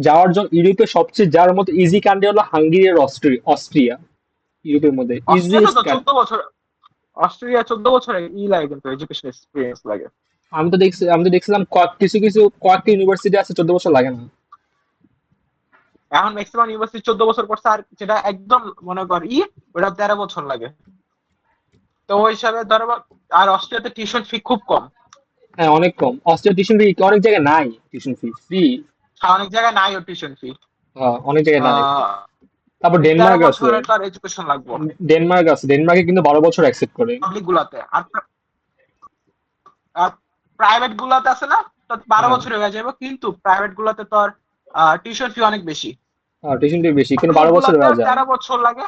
যাওয়ার জন্য ইউরোপে সবচেয়ে যাওয়ার মতো ইজি কান্ট্রি হলো হাঙ্গেরি আর অস্ট্রিয়া, ইউরোপের মধ্যে অস্ট্রিয়া ইজিয়েস্ট তো কান্ট্রি। 14 বছর, অস্ট্রেলিয়া 14 বছরে লাগে কিন্তু এডুকেশন এক্সপিরিয়েন্স লাগে। আমি তো দেখছিলাম কিছু কিছু কয়েকটা ইউনিভার্সিটি আছে 14 বছর লাগে না। এখন ম্যাক্সিমাম ইউনিভার্সিটি 14 বছর করছে, আর যেটা একদম মনে কর ওটা 13 বছর লাগে। তো ওই হিসাবে ধরো, আর অস্ট্রেলিয়াতে টিউশন ফি খুব কম। হ্যাঁ অনেক কম, অস্ট্রিয়া টিউশন ফি অনেক জায়গায় নাই, টিউশন ফি ফ্রি। অনেক জায়গায় নাই ও টিউশন ফি। হ্যাঁ অনেক জায়গায় নাই। আহ তারপর তেরো ডেনমার্ক আছে, বছরে তার এডুকেশন লাগবে ডেনমার্কে কিন্তু 12 বছর অ্যাকসেপ্ট করে। পাবলিক গুলাতে। আর প্রাইভেট গুলাতে আছে না, তো বারো হ্যাঁ, বছরে হয়ে যাবে, কিন্তু প্রাইভেট গুলাতে তোর টিউশন ফি অনেক বেশি। টিউশন ফি বেশি কিন্তু পাবলিক 12 বছর গুলাতে হয়ে যায়। 13 বছর লাগে।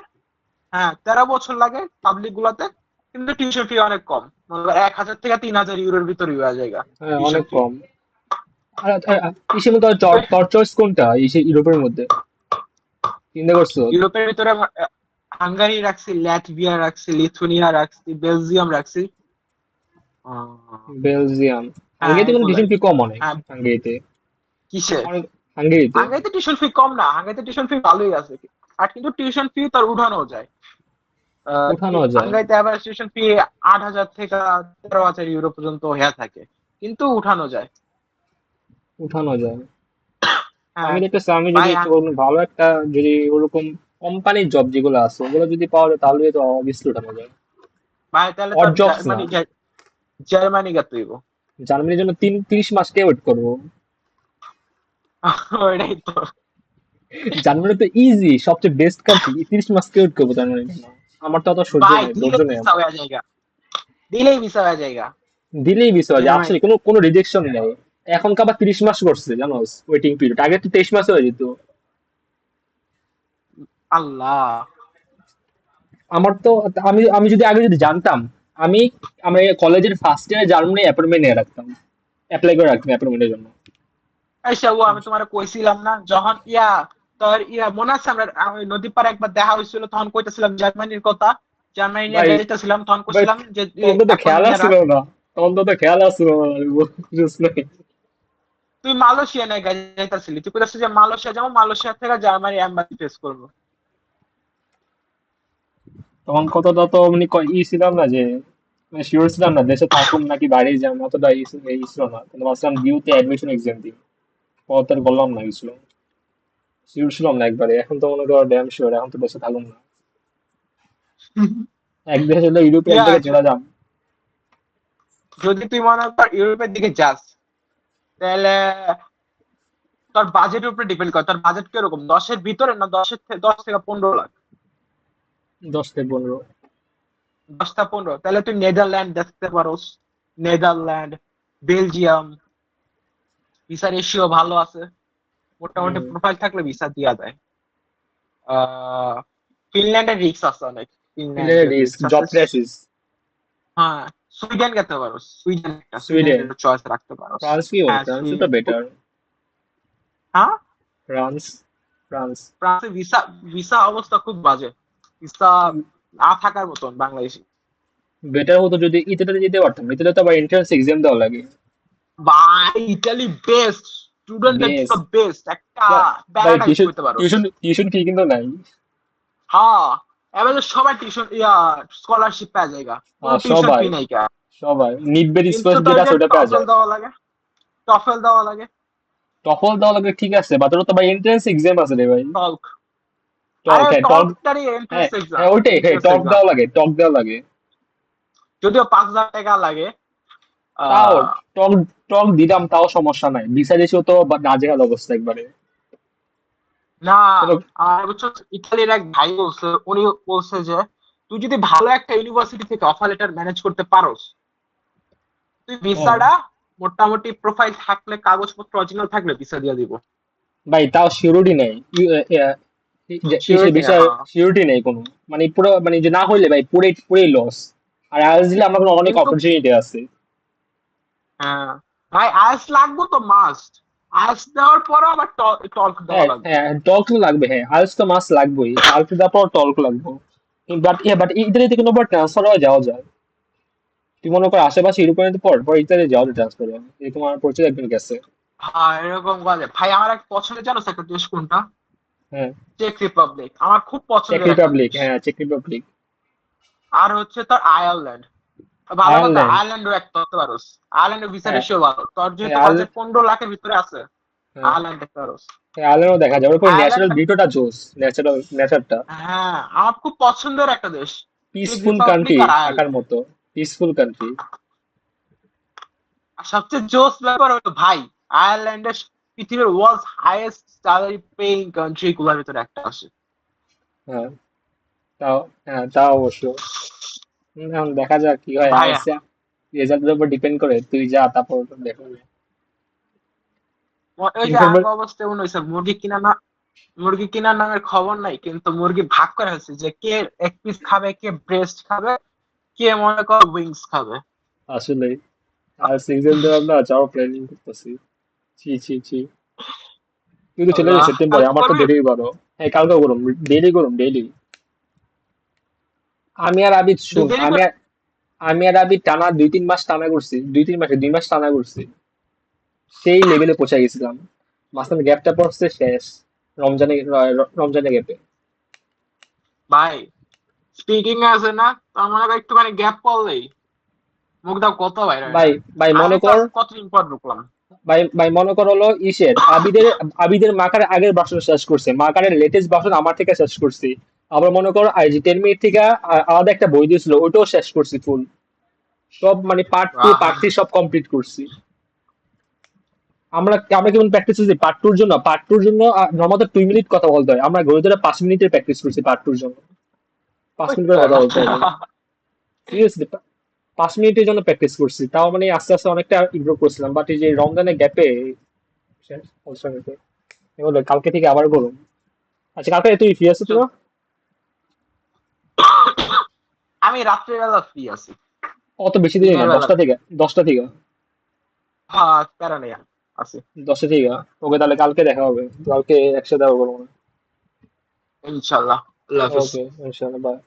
হ্যাঁ, 13 বছর লাগে পাবলিক গুলাতে, কিন্তু টিউশন ফি অনেক কম, মনে করো 1,000 থেকে 3,000 ইউরোর ভিতরে হয়ে যায় হ্যাঁ টিউশন অনেক ফি। কম। ইসের মধ্যে তোর চয়েস কোনটা ইউরোপের মধ্যে, চিন্তা করছো? ইউরোপের ভিতরে হাঙ্গারি রাখছি, ল্যাটভিয়া রাখছি, লিথুনিয়া রাখছি, বেলজিয়াম রাখছি। বেলজিয়াম। হ্যাঁ হাঙ্গেরিতে আমি কোনো বলে টিউশন ফি কম অনেক। হ্যাঁ হাঙ্গেরিতে কিসে অনেক, হাঙ্গেরিতে হাঙ্গেরিতে টিউশন ফি কম না, হাঙ্গেরিতে টিউশন ফি ভালোই আছে, আর কিন্তু টিউশন ফি তার উঠানো যায়। উঠানো যায়, হাঙ্গেরিতে অ্যাভারেজ টিউশন ফি 8,000 থেকে 13,000 ইউরো পর্যন্ত হয়ে থাকে, কিন্তু উঠানো যায়। উঠানো যায়। আমি হ্যাঁ দেখতেছি, আমি যদি ভাই কোনো ভালো একটা, যদি ওরকম কোম্পানির জব যেগুলো আছে ওগুলো যদি পাওয়া যায় তাহলে তো অবভিয়াসলি উঠানো যায়। ভাই তাহলে অড তোর জবস না, জার্মানি গেতে হইব। জার্মানির জন্য 30 মাস কে ওয়েট করবো? ওইটাই তো। জার্মানি তো ইজি, সবচেয়ে বেস্ট কান্ট্রি, 30 মাস কে ওয়েট করবো জার্মানির জন্য? আমার তো অত সহ্য ভাই নেই, ধৈর্য দিলেই নেই ভিসা আমার। হয়ে জায়গা, দিলেই ভিসা হয়ে জায়গা দিলেই বিষয় যে জার্মানি। আসলে কোনো কোনো রিজেকশন নেই। এখন আবার 30 মাস করছে জানো, ওয়েটিং পিরিয়ড, আগে তো 23 মাস হয়ে যেত। আল্লাহ। আমার তো, আমি আমি যদি আগে যদি জানতাম, আমি আমি কলেজের ফার্স্ট ইয়ারে জার্মানি অ্যাপয়েন্টমেন্ট নিয়ে রাখতাম, অ্যাপ্লাই করে রাখতাম অ্যাপয়েন্টমেন্টের জন্য। এই সেবু আমি তোমার কইছিলাম না যখন তোর মনে আছে আমরা ওই নদী পাড়ে একবার দেখা হয়েছিল, তখন কইতেছিলাম জার্মানির কথা, জার্মানি নিয়ে ভাই, যাইতেছিলাম, তখন ভাই, কইছিলাম যে তখন তো খেয়াল অ্যাপয়েন্টমেন্ট নিয়ে আসছিল রাখ। না, তখন তো খেয়াল আসছিল না, আমি বুঝছ নাই। তুই মালয়েশিয়া নিয়ে যাইতেছিলি, তুই কইতেছিস যে মালয়েশিয়া যাবো, মালয়েশিয়া থেকে জার্মানি এম্বাসি ফেস করবো। তখন কতটা তো মানে ছিলাম না যে, মানে শিওর ছিলাম না দেশে থাকুম নাকি বাইরে যাম, অতটা ছিল না, কিন্তু ভাবছিলাম ডিউতে অ্যাডমিশন এক্সাম দিই, পরে আর বললাম না কিছু, শিওর ছিলাম না একবারে। এখন তো মনে করো ড্যাম শিওর, এখন তো দেশে থাকুম না। এক দেশে হলো ইউরোপে, এক ইয়া জায়গায় চলে যাম। যদি তুই মনে কর ইউরোপের দিকে যাস, তাহলে তোর বাজেটের উপরে ডিপেন্ড করে, তোর বাজেট কিরকম, 10-এর ভিতরে না 10 থেকে 15 লাখ। 10 থেকে 15। 10 থেকে 15, তাহলে তুই নেদারল্যান্ড দেখতে পারোস। নেদারল্যান্ড, বেলজিয়াম, ভিসা রেশিও ভালো আছে, মোটামুটি হম। প্রোফাইল থাকলে ভিসা দিয়া দেয়। আহ ফিনল্যান্ডের রিস্ক আছে অনেক, ফিনল্যান্ডের রিস্ক, রিস্ক আছে। Job crisis. হ্যাঁ সুইডেন যেতে পারো, সুইডেন একটা, সুইডেন। সুইডেনের চয়েস রাখতে পারো। ফ্রান্স কি হবে? হ্যাঁ ফ্রান্সও তো বেটার। হ্যাঁ ফ্রান্স, ফ্রান্স ফ্রান্সের ভিসা ভিসা অবস্থা খুব বাজে, ভিসা না থাকার মতন বাংলাদেশি। বেটার হতো যদি ইতালিতে যেতে পারতাম। ইতালিতে তো আবার এন্ট্রান্স এক্সাম দেওয়া লাগে। ভাই ইটালি বেস্ট, স্টুডেন্টদের বেশ। জন্য বেস্ট একটা ভাই, প্যারাডাইস টিউশন করতে পারো। টিউশন টিউশন কি কিন্তু নাই। হ্যাঁ এবার সবাই টিউশন স্কলারশিপ পাওয়া যায়গা, কোনো টিউশন সবাই, ফি নাই কা। সবাই নিটবের কিন্তু স্কলারশিপ তো যেটা ওই যে আছে ওটা পাওয়া টফেল যায়। দেওয়া লাগে, টফেল দেওয়া লাগে, টফল দেওয়া লাগে ঠিক আছে, বাট ওটা তো ভাই এন্ট্রান্স এক্সাম আছে রে ভাই। টল্ক। আরে টক, হ্যাঁ টক। টল্কটারই হ্যাঁ, এন্ট্রান্স এক্সাম, হ্যাঁ ওইটাই, হ্যাঁ এন্ট্রান্স টক এক্সাম। দেওয়া লাগে, টক দেওয়া লাগে। যদিও 5,000 টাকা লাগে। তাও আহ টক, টক দিলাম তাও সমস্যা নাই, ভিসা রেশিও তো নাজেহাল অবস্থা একবারে। না, তবে আর বুঝছো ইতালির এক ভাই বলছে, উনি বলছে যে তুই যদি ভালো একটা ইউনিভার্সিটি থেকে অফার লেটার ম্যানেজ করতে পারোস, তুই হ্যাঁ ভিসাটা মোটামুটি প্রোফাইল থাকলে, কাগজপত্র অরিজিনাল থাকলে ভিসা দিয়ে দিব। ভাই, তাও সিউরিটি নেই। সিওরিটি না, বিষয় হ্যাঁ। সিউরিটি নেই কোনো, মানে পুরো মানে যে না হইলে ভাই পুরো পুরোই লস। আর আইএলটিএস দিলে আমার অনেক কিন্তু অপরচুনিটি আছে। হ্যাঁ ভাই আইএলটিএস লাগবে তো মাস্ট, আইএলটিএস দেওয়ার পর আবার টল্ক দেওয়া হ্যাঁ, লাগবে। হ্যাঁ টল্ক তো লাগবে, হ্যাঁ আইএলটিএস তো মাস লাগবেই, আইএলটিএস দেওয়ার পর টল্ক লাগবে। বাট ইতালিতে কিন্তু আবার ট্রান্সফার হয়ে যাওয়া যায়। তুই মনে কর আশেপাশে ইউরোপের পর পর ইতালি যাওয়া যায় ট্রান্সফার হয়ে, এই তোমার পরিচিত একজন গেছে। হ্যাঁ এরকম কাজে ভাই আমার এক পছন্দের, জানো একটা দেশ কোনটা? হ্যাঁ, চেক রিপাবলিক, আমার খুব চেক পছন্দের একটা রিপাবলিক, দেশ। হ্যাঁ চেক রিপাবলিক। আর হচ্ছে তোর আয়ারল্যান্ড, ভালো কথা, আয়ারল্যান্ড, আয়ারল্যান্ডও একটা করতে পারোস। আয়ারল্যান্ডের ভিসা হ্যাঁ, রেশিও ভালো, তোর হ্যাঁ যেহেতু বাজেট 15 লাখের ভিতরে আছে, হ্যাঁ, আয়ারল্যান্ড দেখতে পারোস। হ্যাঁ আয়ারল্যান্ডও দেখা যায়, ওর উপর ন্যাচারাল আয়ারল্যান্ড, বিউটিটা জোস, ন্যাচারাল নেচারটা। হ্যাঁ আমার খুব পছন্দের একটা দেশ, চেক পিসফুল রিপাবলিক কান্ট্রি, আর থাকার আয়ারল্যান্ড। মতো পিসফুল কান্ট্রি। আর সবচেয়ে জোস ব্যাপার হলো ভাই, আয়ারল্যান্ডের পৃথিবীর world highest salary paying country গুলোর ভিতরে একটা আসে। হ্যাঁ, তাও, হ্যাঁ তাও অবশ্য। এখন দেখা যাক কি হয়, ভাইয়া আইএলটিএস রেজাল্টের উপর ডিপেন্ড করে, তুই যা তারপর দেখা যাবে। ওই যে ইনফরমেশন। আগে অবস্থায় মনে হয়েছে মুরগি কিনা না, মুরগি কেনার নামের খবর নাই, কিন্তু মুরগি ভাগ করা হয়েছে যে কে এক পিস খাবে, কে ব্রেস্ট খাবে, কে মনে কর উইংস খাবে। আসলে আর সিজন দেওয়ার না যাও প্ল্যানিং করতেছি। ছি ছি ছি। তুই তো চলে যাবি আল্লাহ, সেপ্টেম্বরে, কালকে আমার তো করবি? দেরি বারো। হ্যাঁ কালকে গরম, ডেইলি গরম ডেইলি। আমি আর আবিদ তুই শুন, দেরি আমি কর। আমি আর আবি টানা 2-3 মাস টানা করছি, 2 মাস টানা করছি, সেই লেভেলে পৌঁছে গেছিলাম। মাঝখানে গ্যাপটা পড়ছে শেষ, রমজানের গ্যাপে। ভাই স্পিকিং আছে না, তো আমার একটুখানি গ্যাপ পড়লেই মুখটা কত বাইরে হয়ে ভাই যায়। ভাই আমি মনে তো কর, আজকে কতদিন পর ঢুকলাম। ভাই মনে কর হলো ইসের আবিদের মাকার আগের ভার্সন শেষ করছে, মাকারের লেটেস্ট ভার্সন আমার থেকে শেষ করছি। আবার মনে কর আই জি 10 মিনিট থেকে আলাদা একটা বই দিয়েছিল, ওটাও শেষ করছি ফুল। সব মানে পার্ট 2 পার্ট 3 সব কমপ্লিট করছি। আমরা কেমন প্র্যাকটিস করছি পার্ট 2 এর জন্য নর্মাল 2 মিনিট কথা বলতে হয়, আমরা ঘড়ি ধরে 5 মিনিটের প্র্যাকটিস করছি পার্ট 2 এর জন্য। 5 মিনিট করে কথা বলতে হবে। সিরিয়াসলি 5 মিনিটের জন্য প্র্যাকটিস করছি, তাও মানে আস্তে আস্তে অনেকটা ইমপ্রুভ করছিলাম, বাট এই যে রমজানের গ্যাপে এগুলো কালকে থেকে আবার করুন। আচ্ছা কালকে তুই ফ্রি আছো তো? আমি রাত্রিবেলা ফ্রি আছি, অত বেশি দেরি না, দিনের বেলা 10টা থেকে হ্যাঁ প্যারা নেই আছি। 10টা থেকে ওকে, তাহলে কালকে দেখা হবে, কালকে একসাথে দেখা করবো না। ইনশাল্লাহ, আল্লাহ হাফেজ। ওকে ইনশাল্লাহ, বাই।